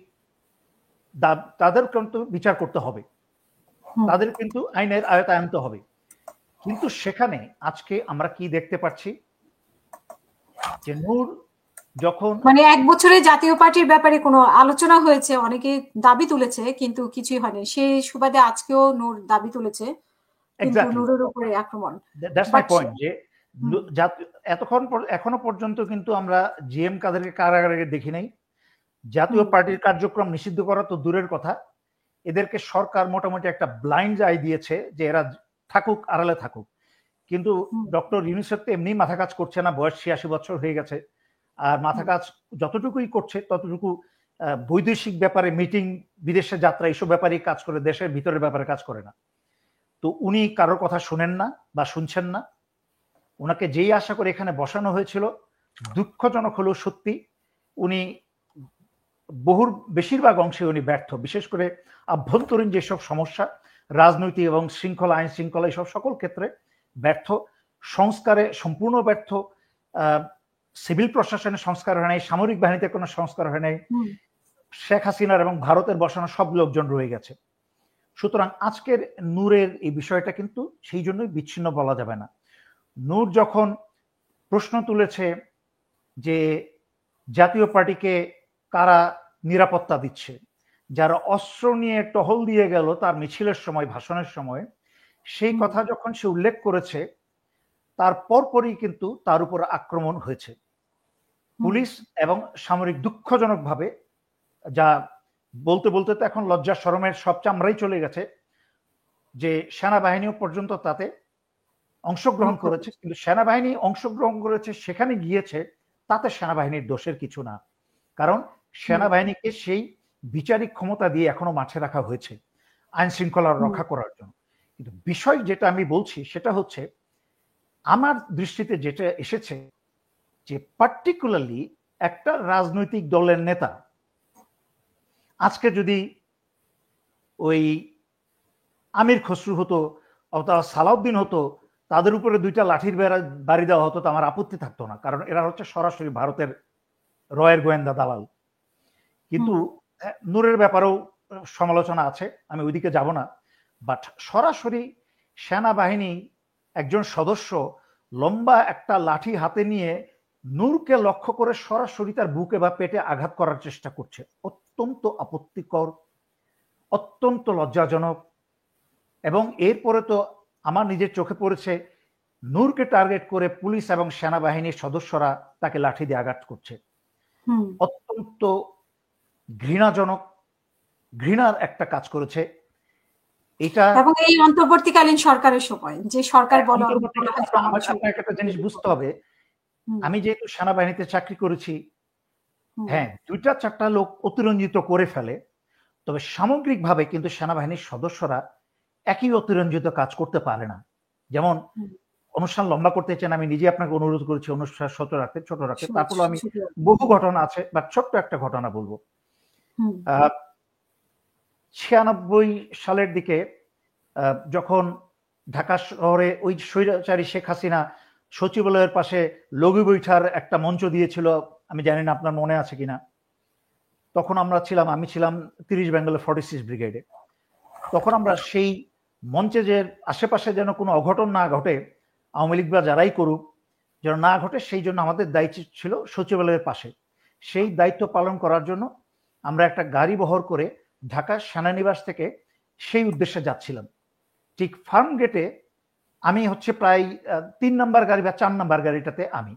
তাদের কিন্তু বিচার করতে হবে, তাদের কিন্তু আইনের আয়তায় আনতে হবে। কিন্তু সেখানে আজকে আমরা কি দেখতে পাচ্ছি যে নূর যখন মানে 1 বছরে জাতীয় পার্টির ব্যাপারে কোনো আলোচনা হয়েছে, অনেকে দাবি তুলেছে কিন্তু কিছুই হয়নি, সেই সুবাদে আজকেও নূর দাবি তুলেছে কিন্তু নূরের উপরে আক্রমণ। দ্যাটস মাই পয়েন্ট, যে এখনো পর্যন্ত কিন্তু আমরা জিএম কাদেরকে কারাগারে দেখি নাই। জাতীয় পার্টির কার্যক্রম নিষিদ্ধ করা তো দূরের কথা, এদেরকে সরকার মোটামুটি একটা ব্লাইন্ড আই দিয়েছে যে এরা থাকুক, আড়ালে থাকুক। কিন্তু ডক্টর ইউনূসের তো এমনি মাথা কাজ করছে না, বয়স 86 বছর হয়ে গেছে। আর মাথা কাজ যতটুকুই করছে ততটুকু বৈদেশিক ব্যাপারে, মিটিং, বিদেশে যাত্রা, এইসব ব্যাপারেই কাজ করে, দেশের ভিতরের ব্যাপারে কাজ করে না। তো উনি কারোর কথা শুনেন না বা শুনছেন না। ওনাকে যেই আশা করে এখানে বসানো হয়েছিল, দুঃখজনক হলেও সত্যি, উনি বেশিরভাগ অংশে উনি ব্যর্থ। বিশেষ করে আভ্যন্তরীণ যেসব সমস্যা, রাজনৈতিক এবং শৃঙ্খলা, আইন শৃঙ্খলা, এইসব সকল ক্ষেত্রে ব্যর্থ। সংস্কারে সম্পূর্ণ ব্যর্থ। সিভিল প্রশাসনের সংস্কার হয় নাই, সামরিক বাহিনীতে কোনো সংস্কার হয় নাই। শেখ হাসিনার এবং ভারতের বসানো সব লোকজন রয়ে গেছে। সুতরাং আজকের নূরের এই বিষয়টা কিন্তু সেই জন্যই বিচ্ছিন্ন বলা যাবে না। নূর যখন প্রশ্ন তুলেছে যে জাতীয় পার্টিকে কারা নিরাপত্তা দিচ্ছে, যারা অস্ত্র নিয়ে টহল দিয়ে গেল তার মিছিলের সময়, ভাষণের সময়, সেই কথা যখন সে উল্লেখ করেছে, তার পরপরই কিন্তু তার উপর আক্রমণ হয়েছে পুলিশ এবং সামরিক। দুঃখজনকভাবে, যা বলতে বলতে তো এখন লজ্জা শরমের সব চামড়াই চলে গেছে, যে সেনাবাহিনীও পর্যন্ত তাতে অংশগ্রহণ করেছে। কিন্তু সেনাবাহিনী অংশগ্রহণ করেছে, সেখানে গিয়েছে, তাতে সেনাবাহিনীর দোষের কিছু না, কারণ সেনাবাহিনীকে সেই বিচারিক ক্ষমতা দিয়ে এখনো মাঠে রাখা হয়েছে আইন শৃঙ্খলা রক্ষা করার জন্য। কিন্তু বিষয় যেটা আমি বলছি সেটা হচ্ছে, আমার দৃষ্টিতে যেটা এসেছে যে পার্টিকুলারলি একটা রাজনৈতিক দলের নেতা আজকে যদি ওই আমির খসরু হতো অথবা সালাউদ্দিন হতো, তাদের উপরে 2টা লাঠির বাড়ি দেওয়া হতো, তো আমার আপত্তি থাকতো না, কারণ এরা হচ্ছে সরাসরি ভারতের রয়ের গোয়েন্দা দালাল। কিন্তু নূরের ব্যাপারেও সমালোচনা আছে, আমি ওইদিকে যাব না। বাট সরাসরি সেনাবাহিনী একজন সদস্য লম্বা একটা লাঠি হাতে নিয়ে নূরকে লক্ষ্য করে সরাসরি তার বুকে বা পেটে আঘাত করার চেষ্টা করছে। অত্যন্ত আপত্তিকর, অত্যন্ত লজ্জাজনক। এবং এরপরে তো আমার নিজের চোখে পড়েছে নূরকে টার্গেট করে পুলিশ এবং সেনাবাহিনীর সদস্যরা তাকে লাঠি দিয়ে আঘাত করছে। অত্যন্ত ঘৃণাজনক, ঘৃণার একটা কাজ করেছে এটা। এবং এই অন্তর্বর্তীকালীন সরকারের সময় যে সরকার আপনাকে একটা জিনিস বুঝতে হবে, আমি যেহেতু সেনাবাহিনীতে চাকরি করেছি, হ্যাঁ, 2-4টা লোক অতিরঞ্জিত করে ফেলে, তবে সামগ্রিকভাবে কিন্তু সেনাবাহিনীর সদস্যরা একই অতিরঞ্জিত কাজ করতে পারে না। যেমন হুম, অনুষ্ঠান লম্বা করতে চান, আমি নিজে আপনাকে অনুরোধ করেছি অনুষ্ঠান ছোট রাখতে। তারপরে আমি শুধু বহু ঘটনা আছে, বাট ছোট্ট একটা ঘটনা বলবো। হুম, 96 সালের দিকে যখন ঢাকা শহরে ওই স্বৈরাচারী শেখ হাসিনা সচিবালয়ের পাশে লঘু বৈঠার একটা মঞ্চ দিয়েছিল, আমি জানি না আপনার মনে আছে কিনা। তখন আমি ছিলাম 30 বেঙ্গলের 46 ব্রিগেডে। তখন আমরা সেই মঞ্চে যে আশেপাশে যেন কোনো অঘটন না ঘটে, আওয়ামী লীগ বা যারাই করুক যেন না ঘটে, সেই জন্য আমাদের দায়িত্ব ছিল সচিবালয়ের পাশে। সেই দায়িত্ব পালন করার জন্য আমরা একটা গাড়ি বহর করে ঢাকা সেনানিবাস থেকে সেই উদ্দেশ্যে যাচ্ছিলাম। ঠিক ফার্ম গেটে আমি হচ্ছে প্রায় 3 নাম্বার গাড়ি বা 4 নাম্বার গাড়িটাতে আমি।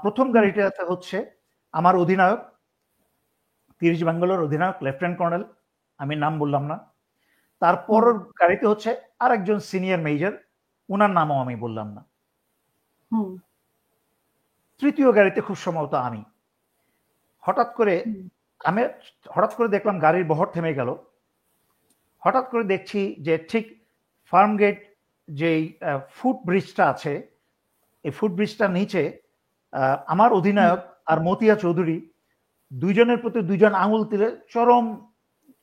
প্রথম গাড়িটাতে হচ্ছে আমার অধিনায়ক, 30 বেঙ্গলের অধিনায়ক লেফটেন্যান্ট কর্নেল, আমি নাম বললাম না। তারপর গাড়িতে হচ্ছে আরেকজন সিনিয়র মেজর, উনার নামও আমি বললাম না। হুম, তৃতীয় গাড়িতে খুব সম্ভবত আমি। হঠাৎ করে আমি দেখলাম গাড়ির বহর থেমে গেল। হঠাৎ করে দেখছি যে ঠিক ফার্ম গেট যেই ফুট ব্রিজটা আছে, এই ফুট ব্রিজটার নিচে আমার অধিনায়ক আর মতিয়া চৌধুরী দুইজনের প্রতি দুইজন আঙুল তুলে চরম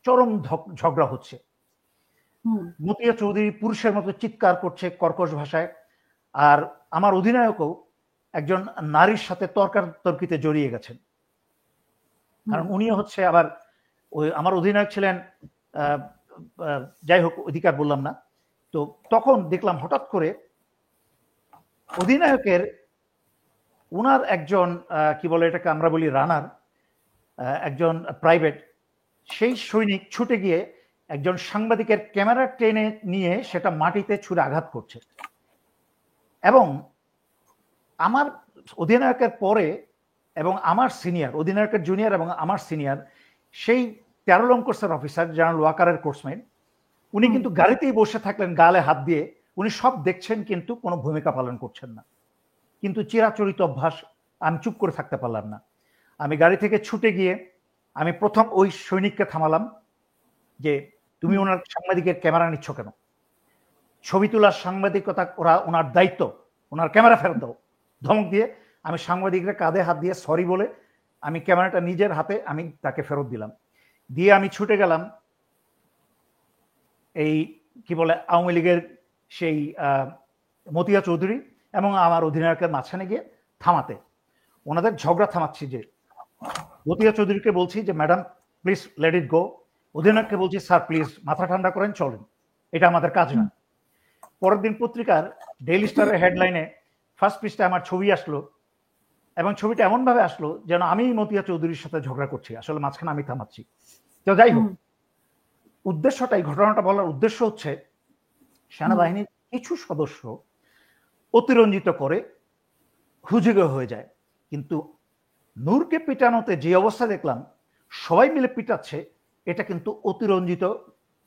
চরম ঝগড়া হচ্ছে। হুম, মতিয়া চৌধুরী পুরুষের মতো চিৎকার করছে কর্কশ ভাষায়, আর আমার অধিনায়কও একজন নারীর সাথে তর্কাতর্কিতে জড়িয়ে গেছেন। কারণ উনি হচ্ছে আবার ওই আমার অধিনায়ক ছিলেন, যাই হোক অধিকার বললাম না। তো তখন দেখলাম হঠাৎ করে অধিনায়কের উনার একজন কি বলে এটাকে আমরা বলি রানার, একজন প্রাইভেট, সেই সৈনিক ছুটে গিয়ে একজন সাংবাদিকের ক্যামেরা টেনে নিয়ে সেটা মাটিতে ছুঁড়ে আঘাত করছে। এবং আমার অধিনায়কের পরে এবং আমার সিনিয়র, অধিনায়কের জুনিয়র এবং আমার সিনিয়র, সেই 13 নং কোর্সের অফিসার জেনারেল ওয়াকারের কোর্সমেট, উনি কিন্তু গাড়িতেই বসে থাকলেন গালে হাত দিয়ে। উনি সব দেখছেন কিন্তু কোনো ভূমিকা পালন করছেন না। কিন্তু চিরাচরিত অভ্যাস, আমি চুপ করে থাকতে পারলাম না। আমি গাড়ি থেকে ছুটে গিয়ে আমি প্রথম ওই সৈনিককে থামালাম যে তুমি ওনার সাংবাদিকের ক্যামেরা নিচ্ছ কেন? ছবি তোলার সাংবাদিকতা ওনার দায়িত্ব, ওনার ক্যামেরা ফেরত দাও। ধমক দিয়ে আমি সাংবাদিকরা কাঁধে হাত দিয়ে সরি বলে আমি ক্যামেরাটা নিজের হাতে আমি তাকে ফেরত দিলাম। দিয়ে আমি ছুটে গেলাম এই কি বলে আওয়ামী লীগের সেই মতিয়া চৌধুরী এবং আমার অধিনায়কের মাঝখানে গিয়ে থামাতে, ওনাদের ঝগড়া থামাচ্ছি। যে মতিয়া চৌধুরীকে বলছি যে ম্যাডাম প্লিজ লেট ইট গো, অধিনায়ককে বলছি স্যার প্লিজ মাথা ঠান্ডা করেন, চলেন, এটা আমাদের কাজ না। পরের দিন পত্রিকার ডেইলি স্টারের হেডলাইনে ফার্স্ট পৃষ্ঠায় আমার ছবি আসলো, এবং ছবিটা এমন ভাবে আসলো যেন আমি মতিয়া চৌধুরীর সাথে ঝগড়া করছি, আসলে মাঝখানে আমি থামাচ্ছি। তো যাই হোক, উদ্দেশ্যটাই, ঘটনাটা বলার উদ্দেশ্য হচ্ছে সেনাবাহিনীর কিছু সদস্য অতিরঞ্জিত করে হুজুগে হয়ে যায়, কিন্তু নূরকে পিটানোতে যে অবস্থা দেখলাম সবাই মিলে পিটাচ্ছে, এটা কিন্তু অতিরঞ্জিত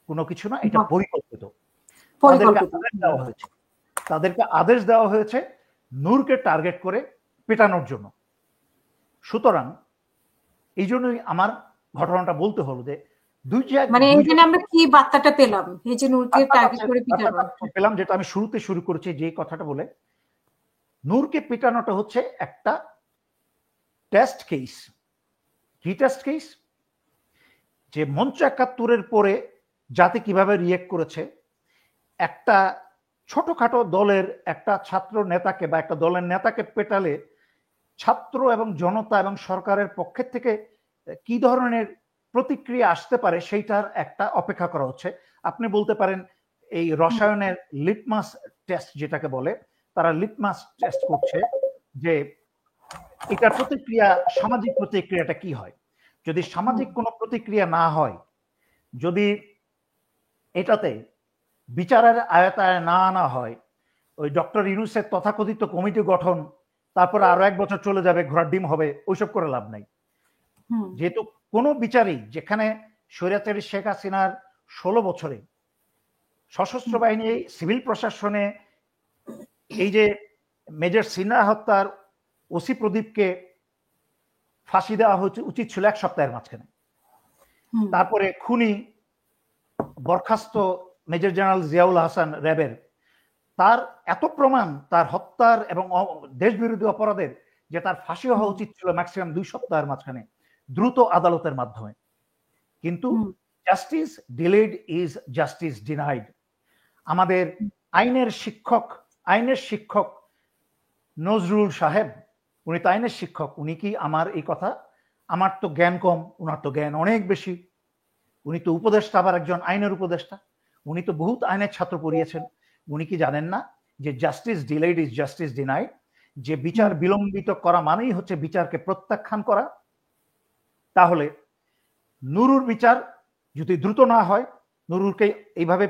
কোনো কিছু না, এটা পরিকল্পিত। তাদেরকে আদেশ দেওয়া হয়েছে নূরকে টার্গেট করে পেটানোর জন্য। সুতরাং এই জন্যই আমার ঘটনাটা বলতে হলো যে মানে এখানে আমরা কি বার্তাটা পেলাম, এই যে নূরকে টার্গেট করে পিটানো পেলাম, যেটা আমি শুরুতে শুরু করেছি যে কথাটা বলে, নূরকে পিটানোটা হচ্ছে একটা টেস্ট কেস। কি টেস্ট কেস? যে মঞ্চ 71-এর পরে জাতি কিভাবে রিয়েক্ট করেছে, একটা ছোটখাটো দলের একটা ছাত্র নেতাকে বা একটা দলের নেতাকে পেটালে ছাত্র এবং জনতা এবং সরকারের পক্ষের থেকে কি ধরনের প্রতিক্রিয়া আসতে পারে সেইটার একটা অপেক্ষা করা হচ্ছে। আপনি বলতে পারেন এই রসায়নের লিটমাস টেস্ট যেটাকে বলে, তারা লিটমাস টেস্ট করছে যে এটার প্রতিক্রিয়া, সামাজিক প্রতিক্রিয়াটা কি হয়। যদি সামাজিক কোনো প্রতিক্রিয়া না হয়, যদি এটাতে বিচারের আয়তায় না আনা হয়, ওই ডক্টর ইউনূসের তথাকথিত কমিটি গঠন, তারপরে আরো 1 বছর চলে যাবে, ঘোড়ার ডিম হবে, ওইসব করে লাভ নাই। যেহেতু কোনো বিচারই, যেখানে স্বৈরাচারী শেখ হাসিনার 16 বছরে সশস্ত্র বাহিনী, সিভিল প্রশাসনে, এই যে মেজর সিনহা হত্যার ওসি প্রদীপকে ফাঁসি দেওয়া উচিত ছিল 1 সপ্তাহের মাঝখানে। তারপরে খুনি বরখাস্ত মেজর জেনারেল জিয়াউল হাসান র্যাবের, তার এত প্রমাণ তার হত্যার এবং দেশবিরোধী অপরাধের যে তার ফাঁসি হওয়া উচিত ছিল ম্যাক্সিমাম 2 সপ্তাহের মাঝখানে দ্রুত আদালতের মাধ্যমে। কিন্তু justice delayed is justice denied. আমাদের আইনের শিক্ষক নজরুল সাহেব, উনি তো আইনের শিক্ষক, উনি কি আমার এই কথা, আমার তো জ্ঞান কম, উনার তো জ্ঞান অনেক বেশি, উনি তো উপদেষ্টা, আবার একজন আইনের উপদেষ্টা, উনি তো বহুত আইনের ছাত্র পড়িয়েছেন, উনি কি জানেন না যে justice delayed is justice denied, যে বিচার বিলম্বিত করা মানেই হচ্ছে বিচারকে প্রত্যাখ্যান করা। তাহলে নুরুর বিচার যদি দ্রুত না হয়, নুরুকে এইভাবে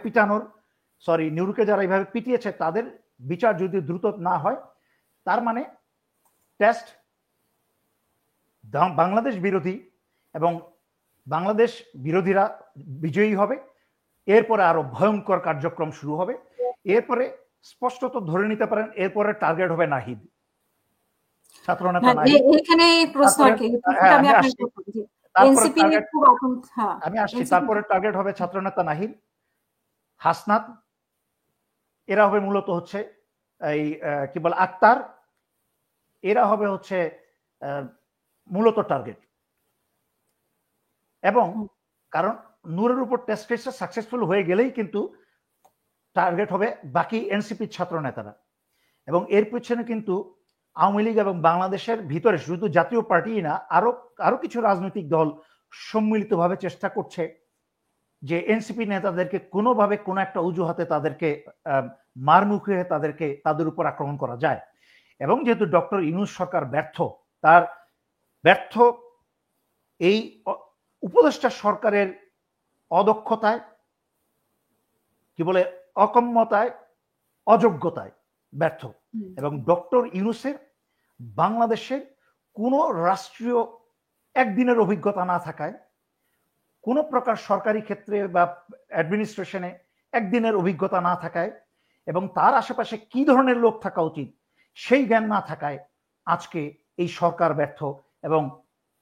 নুরুকে যারা এইভাবে পিটিয়েছে তাদের বিচার যদি দ্রুত না হয়, তার মানে টেস্ট বাংলাদেশ বিরোধী এবং বাংলাদেশ বিরোধীরা বিজয়ী হবে। এরপরে আরো ভয়ঙ্কর কার্যক্রম শুরু হবে। এরপরে স্পষ্টত ধরে নিতে পারেন এরপরে টার্গেট হবে নাহিদ, ছাত্রনেতা নাহিদ। এখানে প্রশ্ন আর কি, আমি আসছি। তারপরে টার্গেট হবে ছাত্রনেতা নাহিদ, হাসনাত, এরা হবে মূলত হচ্ছে এই কি বলে আক্তার, এরা হবে হচ্ছে মূলত টার্গেট। এবং কারণ নূরের উপর টেস্ট কেসটা সাকসেসফুল হয়ে গেলেই কিন্তু টার্গেট হবে বাকি এনসিপির ছাত্র নেতারা। এবং এর পিছনে কিন্তু আওয়ামী লীগ এবং বাংলাদেশের ভিতরে শুধু জাতীয় পার্টি না, আরো কিছু রাজনৈতিক দল সম্মিলিতভাবে চেষ্টা করছে যে এনসিপি নেতাদেরকে কোনোভাবে কোনো একটা অজুহাতে তাদেরকে মারমুখী হয়ে তাদের উপর আক্রমণ করা যায়। এবং যেহেতু ডক্টর ইউনূস সরকার ব্যর্থ এই উপদেষ্টা সরকারের অদক্ষতায়, কি বলে অকম্যতায়, অযোগ্যতায় ব্যর্থ, এবং ডক্টর ইউনূসের বাংলাদেশের কোনো রাষ্ট্রীয় একদিনের অভিজ্ঞতা না থাকায়, কোনো প্রকার সরকারি ক্ষেত্রে বা অ্যাডমিনিস্ট্রেশনে একদিনের অভিজ্ঞতা না থাকায়, এবং তার আশেপাশে কি ধরনের লোক থাকা উচিত সেই জ্ঞান না থাকায় আজকে এই সরকার ব্যর্থ। এবং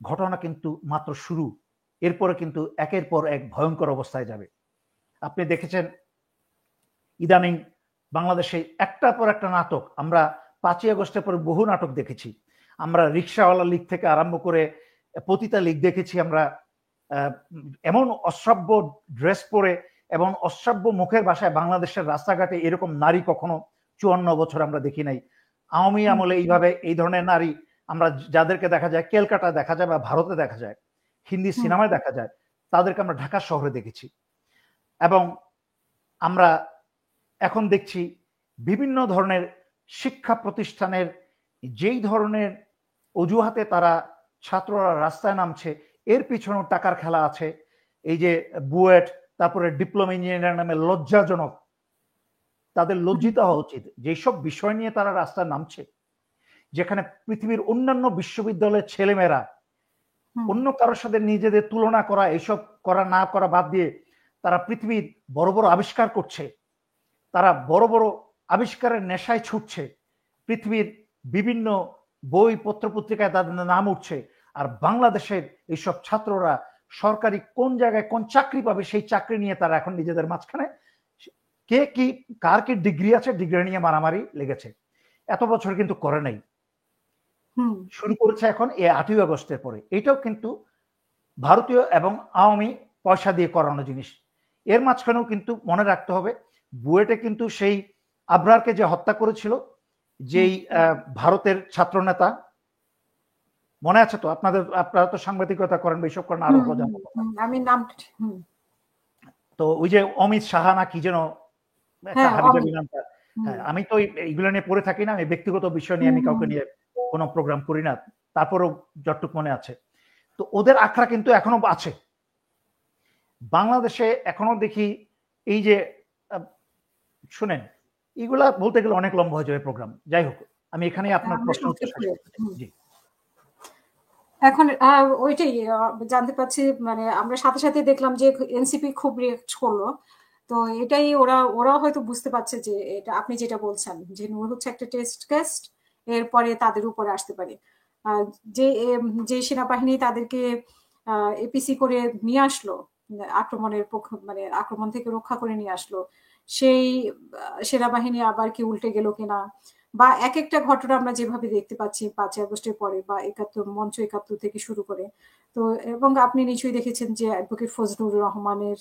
ঘটনা কিন্তু মাত্র শুরু, এরপরে কিন্তু একের পর এক ভয়ঙ্কর অবস্থায় যাবে। আপনি দেখেছেন ইদানিং বাংলাদেশে একটার পর একটা নাটক, আমরা 5ই আগস্টের পর বহু নাটক দেখেছি, আমরা রিক্সাওয়ালা লীগ থেকে আরম্ভ করে পতিতা লীগ দেখেছি, আমরা এমন অশ্রাব্য ড্রেস পরে এবং অশ্রাব্য মুখের ভাষায় বাংলাদেশের রাস্তাঘাটে এরকম নারী কখনো 54 বছর আমরা দেখি নাই। আওয়ামী আমলে এইভাবে এই ধরনের নারী আমরা যাদেরকে দেখা যায় ক্যালকাটা দেখা যায় বা ভারতে দেখা যায়, হিন্দি সিনেমায় দেখা যায়, তাদেরকে আমরা ঢাকা শহরে দেখেছি। এবং আমরা এখন দেখছি বিভিন্ন ধরনের শিক্ষা প্রতিষ্ঠানের যেই ধরনের অজুহাতে তারা ছাত্ররা রাস্তায় নামছে, এর পিছনেও টাকার খেলা আছে। এই যে বুয়েট, তারপরে ডিপ্লোমা ইঞ্জিনিয়ার নামে লজ্জাজনক, তাদের লজ্জিত হওয়া উচিত যেসব বিষয় নিয়ে তারা রাস্তায় নামছে, যেখানে পৃথিবীর অন্যান্য বিশ্ববিদ্যালয়ের ছেলেমেয়েরা অন্য কারোর সাথে নিজেদের তুলনা করা, এসব করা না করা বাদ দিয়ে তারা পৃথিবীর বড় বড় আবিষ্কার করছে, তারা বড় বড় আবিষ্কারের নেশায় ছুটছে, পৃথিবীর বিভিন্ন বই পত্র পত্রিকায় তাদের নাম উঠছে। আর বাংলাদেশের এইসব ছাত্ররা সরকারি কোন জায়গায় কোন চাকরি পাবে সেই চাকরি নিয়ে তারা এখন নিজেদের মাঝখানে কার কি ডিগ্রি আছে, ডিগ্রি নিয়ে মারামারি লেগেছে। এত বছর কিন্তু করে নাই, শুরু করেছে এখন এই 8ই আগস্টের পরে। এটাও কিন্তু ভারতীয় এবং আওয়ামী পয়সা দিয়ে করানো জিনিস। এর মাঝখানেও কিন্তু মনে রাখতে হবে, বুয়েটে কিন্তু সেই আবরারকে যে হত্যা করেছিল, যেই ভারতের ছাত্র নেতা, মনে আছে তো আপনারা তো সাংবাদিকতা করেন, এইসব করেন, আরো আমি নাম, তো ওই যে অমিত সাহা না কি যেন নামটা, হ্যাঁ, আমি তো এইগুলো নিয়ে পড়ে থাকি না, আমি ব্যক্তিগত বিষয় নিয়ে আমি কাউকে নিয়ে কোনো প্রোগ্রাম করি না, তারপরেও যতটুকু মনে আছে। তো ওদের আখড়া কিন্তু এখনো আছে বাংলাদেশে। এখনো দেখি এই যে শুনেন, এগুলা বলতে গেলে অনেক লম্বা হয়ে যাবে প্রোগ্রাম। যাই হোক, আমি এখানে আপনার প্রশ্ন জি এখন ওইটাই জানতে পারছি, মানে আমরা সাথে সাথে দেখলাম যে এনসিপি খুব রিয়েক্ট করলো। তো এটাই ওরা হয়তো বুঝতে পারছে যে এটা আপনি যেটা বলছেন যে নূর হচ্ছে একটা টেস্ট কেস, এরপরে তাদের উপরে আসতে পারে। আহ, যে যে সেনাবাহিনী তাদেরকে এপিসি করে নিয়ে আসলো, আক্রমণের পক্ষ মানে আক্রমণ থেকে রক্ষা করে নিয়ে আসলো, সেই সেনাবাহিনী আবার কি উল্টে গেল কিনা, বা এক একটা ঘটনা আমরা যেভাবে দেখতে পাচ্ছি 5ই আগস্টের পরে বা 71 মঞ্চ 71 থেকে শুরু করে। তো এবং আপনি নিশ্চয়ই দেখেছেন যে অ্যাডভোকেট ফজলুর রহমানের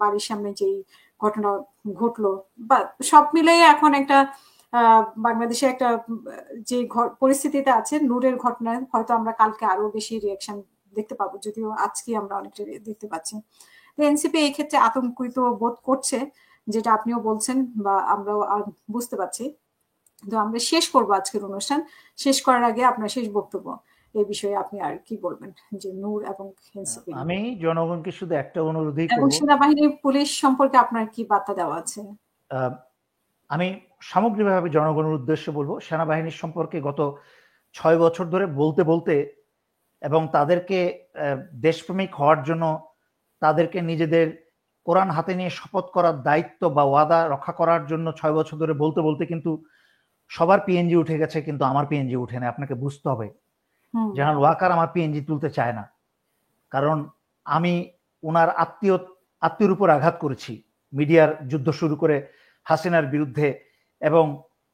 বাড়ির সামনে যেই ঘটনা ঘটলো, বা সব মিলিয়ে এখন একটা বাংলাদেশে একটা যে পরিস্থিতিতে আছে, নূরের ঘটনায় হয়তো আমরা কালকে আরো বেশি রিয়াকশন দেখতে পাবো, যদিও আজকে আমরা অনেকটা দেখতে পাচ্ছি। তো এনসিপি এই ক্ষেত্রে আতঙ্কিত বোধ করছে, যেটা আপনিও বলছেন বা আমরাও বুঝতে পারছি। তো আমরা শেষ করব আজকের অনুষ্ঠান। শেষ করার আগে আপনার শেষ বক্তব্য এই বিষয়ে আপনি আর কি বলবেন, যে নূর এবং এনসিপি আমি জনগণকে শুধু একটা অনুরোধই এবং করব। সেনাবাহিনী পুলিশ সম্পর্কে আপনার কি বার্তা দেওয়া আছে? আহ, আমি সামগ্রিকভাবে জনগণের উদ্দেশ্যে বলবো, সেনাবাহিনীর সম্পর্কে গত 6 বছর ধরে বলতে বলতে এবং তাদেরকে দেশপ্রেমিক হওয়ার জন্য, তাদেরকে নিজেদের কোরআন হাতে নিয়ে শপথ করার দায়িত্ব বা ওয়াদা রক্ষা করার জন্য 6 বছর ধরে বলতে বলতে কিন্তু সবার পিএনজি উঠে গেছে, কিন্তু আমার পিএনজি উঠে না। আপনাকে বুঝতে হবে, জেনারেল ওয়াকার আমার পিএনজি তুলতে চায় না, কারণ আমি ওনার আত্মীয়র উপর আঘাত করেছি, মিডিয়ার যুদ্ধ শুরু করে হাসিনার বিরুদ্ধে, এবং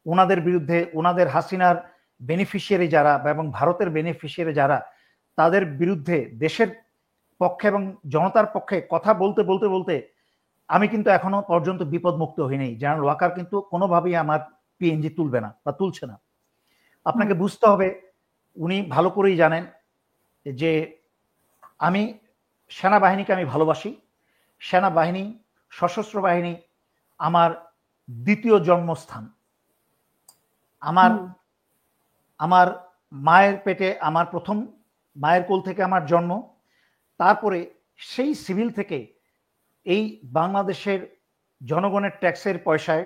ওনাদের বিরুদ্ধে, ওনাদের হাসিনার বেনিফিশিয়ারি যারা এবং ভারতের বেনিফিশিয়ারি যারা, তাদের বিরুদ্ধে দেশের পক্ষে এবং জনতার পক্ষে কথা বলতে বলতে বলতে আমি কিন্তু এখনো পর্যন্ত বিপদমুক্ত হইনি। জেনারেল ওয়াকার কিন্তু কোনোভাবেই আমার পিএনজি তুলবে না বা তুলছে না। আপনাকে বুঝতে হবে, উনি ভালো করেই জানেন যে আমি সেনাবাহিনীকে আমি ভালোবাসি। সেনাবাহিনী, সশস্ত্র বাহিনী আমার দ্বিতীয় জন্মস্থান। আমার আমার মায়ের পেটে আমার প্রথম, মায়ের কোল থেকে আমার জন্ম, তারপরে সেই সিভিল থেকে এই বাংলাদেশের জনগণের ট্যাক্সের পয়সায়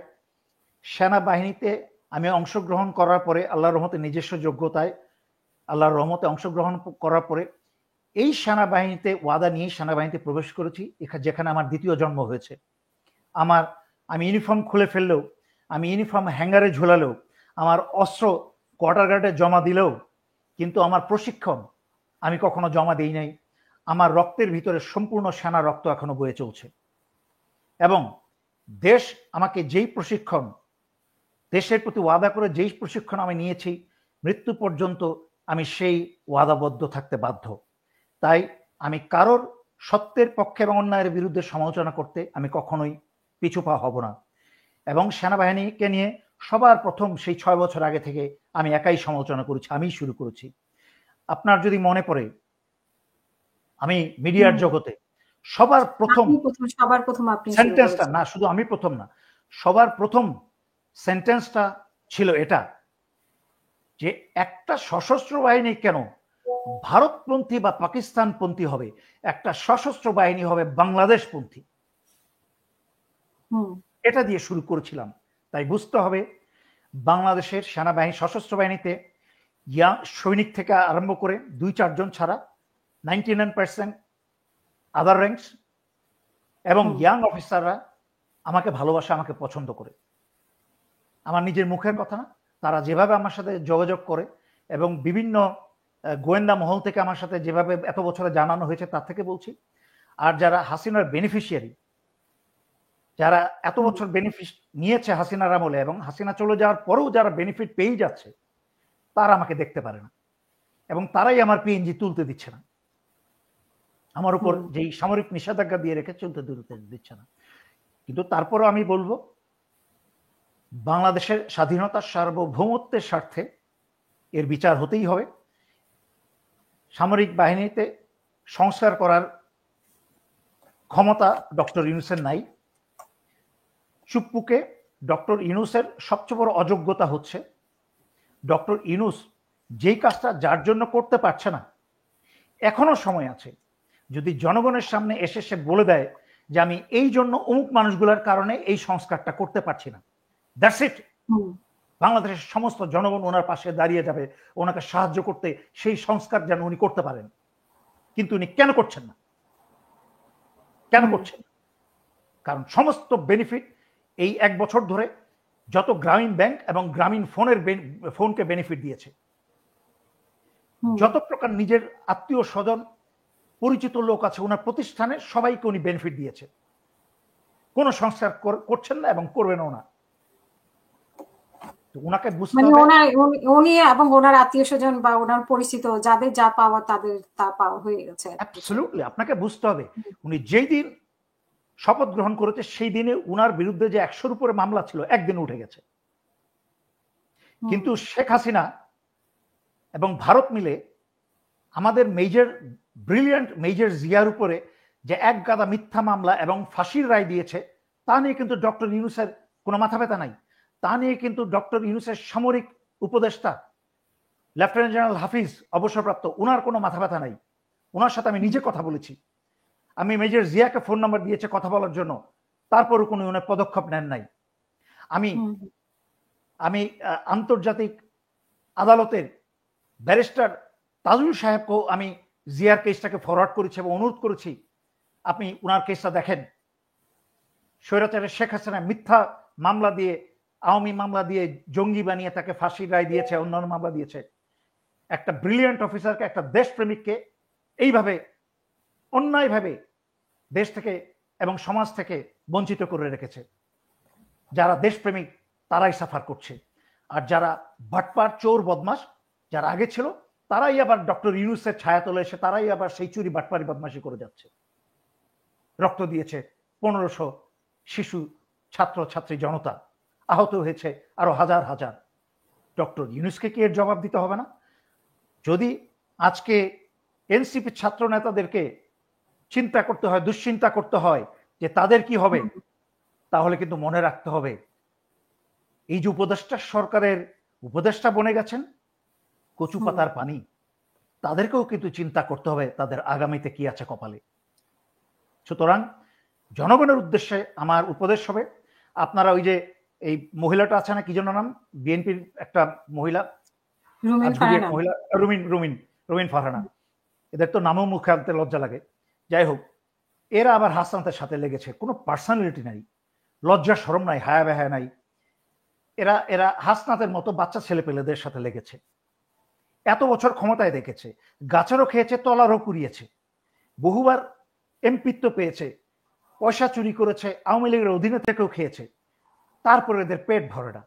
সেনাবাহিনীতে আমি অংশগ্রহণ করার পরে, আল্লাহর রহমতে নিজস্ব যোগ্যতায় আল্লাহর রহমতে অংশগ্রহণ করার পরে এই সেনাবাহিনীতে ওয়াদা নিয়ে সেনাবাহিনীতে প্রবেশ করেছি, যেখানে আমার দ্বিতীয় জন্ম হয়েছে। আমি ইউনিফর্ম খুলে ফেললেও, আমি ইউনিফর্ম হ্যাঙ্গারে ঝুলালেও, আমার অস্ত্র কোয়ার্টার গার্ডে জমা দিলেও কিন্তু আমার প্রশিক্ষণ আমি কখনো জমা দিই নাই। আমার রক্তের ভিতরে সম্পূর্ণ সেনা রক্ত এখনো বয়ে চলছে, এবং দেশ আমাকে যেই প্রশিক্ষণ, দেশের প্রতি ওয়াদা করে যেই প্রশিক্ষণ আমি নিয়েছি, মৃত্যু পর্যন্ত আমি সেই ওয়াদাবদ্ধ থাকতে বাধ্য। তাই আমি কারোর সত্যের পক্ষে এবং অন্যায়ের বিরুদ্ধে সমালোচনা করতে আমি কখনোই পিছু পা হব না। এবং সেনাবাহিনীকে নিয়ে সবার প্রথম সেই 6 বছর আগে থেকে আমি একাই সমালোচনা করেছি, আমিই শুরু করেছি। আপনার যদি মনে পড়ে, আমি মিডিয়ার জগতে সবার প্রথম সেন্টেন্সটা, না শুধু আমি প্রথম না, সবার প্রথম সেন্টেন্সটা ছিল এটা, যে একটা সশস্ত্র বাহিনী কেন ভারতপন্থী বা পাকিস্তানপন্থী হবে, একটা সশস্ত্র বাহিনী হবে বাংলাদেশপন্থী। এটা দিয়ে শুরু করেছিলাম। তাই বুঝতে হবে, বাংলাদেশের সেনাবাহিনী, সশস্ত্র বাহিনীতে সৈনিক থেকে আরম্ভ করে 2-4 জন ছাড়া 99% আদার র্যাঙ্কস এবং ইয়াং অফিসাররা আমাকে ভালোবাসে, আমাকে পছন্দ করে। আমার নিজের মুখের কথা না, তারা যেভাবে আমার সাথে যোগাযোগ করে এবং বিভিন্ন গোয়েন্দা মহল থেকে আমার সাথে যেভাবে এত বছরে জানানো হয়েছে তার থেকে বলছি। আর যারা হাসিনার বেনিফিশিয়ারি, যারা এত বছর বেনিফিট নিয়েছে হাসিনার আমলে এবং হাসিনা চলে যাওয়ার পরেও যারা বেনিফিট পেয়ে যাচ্ছে, তারা আমাকে দেখতে পারে না, এবং তারাই আমার পিএনজি তুলতে দিচ্ছে না। আমার উপর যেই সামরিক নিষেধাজ্ঞা দিয়ে রেখে চলতে দিচ্ছে না। কিন্তু তারপরও আমি বলবো, বাংলাদেশের স্বাধীনতার সার্বভৌমত্বের স্বার্থে এর বিচার হতেই হবে। সামরিক বাহিনীতে সংস্কার করার ক্ষমতা ডক্টর ইউনূসের নাই। চুপ্পুকে ডক্টর ইউনূসের সবচেয়ে বড় অযোগ্যতা হচ্ছে, ডক্টর ইউনূস যেই কাজটা যার জন্য করতে পারছে না, এখনো সময় আছে, যদি জনগণের সামনে এসে সে বলে দেয় যে আমি এই জন্য অমুক মানুষগুলোর কারণে এই সংস্কারটা করতে পারছি না, দ্যাটস ইট। বাংলাদেশের সমস্ত জনগণ ওনার পাশে দাঁড়িয়ে যাবে, ওনাকে সাহায্য করতে, সেই সংস্কার যেন উনি করতে পারেন। কিন্তু উনি কেন করছেন না? কেন করছেন? কারণ সমস্ত বেনিফিট এই 1 বছর ধরে যত গ্রামীণ ব্যাংক এবং গ্রামীণ ফোনকে বেনিফিট দিয়েছে, যত প্রকার নিজের আত্মীয় স্বজন পরিচিত লোক আছে ওনার প্রতিষ্ঠানে সবাইকে উনি বেনিফিট দিয়েছে, কোনো সংস্কার করছেন না এবং করবেনও না। ওনাকে বুঝতে মানে হবে উনি এবং ওনার আত্মীয় স্বজন বা ওনার পরিচিত যাদের যা পাওয়া তাদের তা পাওয়া হয়ে গেছে। অ্যাবসলিউটলি আপনাকে বুঝতে হবে উনি যেই দিন শপথ গ্রহণ করেছে সেই দিনে উনার বিরুদ্ধে যে 100-র উপরে মামলা ছিল একদিন উঠে গেছে। কিন্তু শেখ হাসিনা এবং ভারত মিলে আমাদের ব্রিলিয়ান্ট মেজর জিয়ার উপরে যে এক গাদা মিথ্যা মামলা এবং ফাঁসির রায় দিয়েছে তা নিয়ে কিন্তু ডক্টর ইউনূসের কোনো মাথা ব্যথা নাই। তা নিয়ে কিন্তু ডক্টর ইউনূসের সামরিক উপদেষ্টা লেফটেন্যান্ট জেনারেল হাফিজ অবসরপ্রাপ্ত, ওনার কোনো মাথা ব্যথা নাই। ওনার সাথে আমি নিজে কথা বলেছি, আমি মেজর জিয়াকে ফোন নাম্বার দিয়েছে কথা বলার জন্য, তারপরও কোনো উনি পদক্ষেপ নেন নাই। আমি আন্তর্জাতিক আদালতের ব্যারিস্টার তাজুল সাহেবকেও আমি জিয়ার কেসটাকে ফরওয়ার্ড করেছি এবং অনুরোধ করেছি আপনি উনার কেসটা দেখেন। স্বৈরাচারের শেখ হাসিনা মিথ্যা মামলা দিয়ে, আওয়ামী মামলা দিয়ে জঙ্গি বানিয়ে তাকে ফাঁসির রায় দিয়েছে, অন্যান্য মামলা দিয়েছে। একটা ব্রিলিয়ান্ট অফিসারকে, একটা দেশপ্রেমিককে এইভাবে অন্যায়ভাবে দেশ থেকে এবং সমাজ থেকে বঞ্চিত করে রেখেছে। যারা দেশপ্রেমিক তারাই সাফার করছে, আর যারা বাটপার চোর বদমাশ যারা আগে ছিল তারাই আবার ডক্টর ইউনূসের ছায়া তলে এসে তারাই আবার সেই চুরি বাটপারি বদমাশি করে যাচ্ছে। রক্ত দিয়েছে 1500 শিশু, ছাত্র ছাত্রী, জনতা আহত হয়েছে আরো হাজার হাজার। ডক্টর ইউনূসকে কি এর জবাব দিতে হবে না? যদি আজকে এনসিপি ছাত্র নেতাদেরকে চিন্তা করতে হয়, দুশ্চিন্তা করতে হয় যে তাদের কি হবে, তাহলে কিন্তু মনে রাখতে হবে এই যে উপদেষ্টা সরকারের উপদেষ্টা বনে গেছেন কচু পাতার পানি, তাদেরকেও কিন্তু চিন্তা করতে হবে তাদের আগামীতে কি আছে কপালে। সুতরাং জনগণের উদ্দেশ্যে আমার উপদেশ হবে, আপনারা ওই যে এই মহিলাটা আছে না, কি জন্য নাম, বিএনপির একটা মহিলা, রুমিন ফারহানা, এদের তো নামও মুখে আনতে লজ্জা লাগে। যাই হোক, এরা আবার হাসনাতের সাথে লেগেছে, কোনো পার্সোনালিটি নাই, লজ্জা শরম নাই, হায়া বেহায়া নাই। এরা হাসনাতের মতো বাচ্চা ছেলে পেলেদের সাথে লেগেছে। এত বছর ক্ষমতায় দেখেছে, গাছেরও খেয়েছে, তলারও কুড়িয়েছে, বহুবার এমপিত্ব পেয়েছে, পয়সা চুরি করেছে, আওয়ামী লীগের অধীনে থেকেও খেয়েছে, তারপরে এদের পেট ভরে না।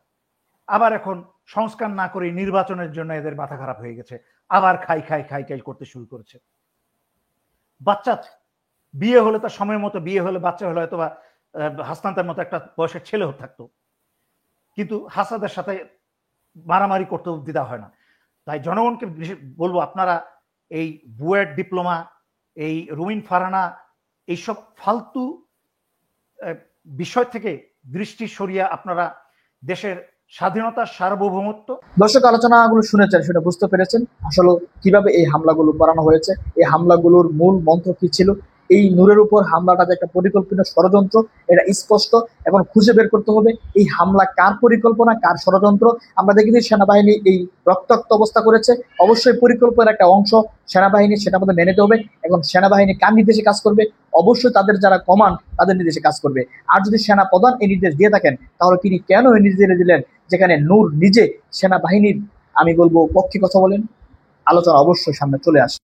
আবার এখন সংস্কার না করে নির্বাচনের জন্য এদের মাথা খারাপ হয়ে গেছে, আবার খাই করতে শুরু করেছে। বাচ্চা বিয়ে হলে তার সময় মতো বিয়ে হলে, বাচ্চা হলে হয়তো বা হাসনাতের মতো একটা বয়সের ছেলে থাকতো, কিন্তু হাসাদের সাথে মারামারি করতে দিতে হয় না। তাই জনগণকে বলবো, আপনারা এই বুয়েট ডিপ্লোমা, এই রুমিন ফারহানা, এইসব ফালতু বিষয় থেকে দৃষ্টি সরিয়ে আপনারা দেশের স্বাধীনতা, সার্বভৌমত্ব। দর্শক আলোচনাগুলো শুনেছেন, সেটা বুঝতে পেরেছেন আসলে কিভাবে এই হামলাগুলো করানো হয়েছে, এই হামলাগুলোর মূল মন্ত্র কি ছিল। এই নূরের উপর হামলাটা যে একটা পরিকল্পিত ষড়যন্ত্র, এটা স্পষ্ট। এখন খুঁজে বের করতে হবে এই হামলা কার পরিকল্পনা, কার ষড়যন্ত্র। আমরা দেখেছি সেনাবাহিনী এই রক্তাক্ত অবস্থা করেছে, অবশ্যই পরিকল্পনার একটা অংশ সেনাবাহিনী, সেটা আমাদের মেনে নিতে হবে। এখন সেনাবাহিনী কার নির্দেশে কাজ করবে? অবশ্যই তাদের যারা কমান্ড তাদের নির্দেশে কাজ করবে। আর যদি সেনা প্রধান এই নির্দেশ দিয়ে থাকেন, তাহলে তিনি কেন এই নির্দেশ দিলেন যেখানে নূর নিজে সেনাবাহিনীর, আমি বলবো, পক্ষে কথা বলেন? আলোচনা অবশ্যই সামনে চলে আসে।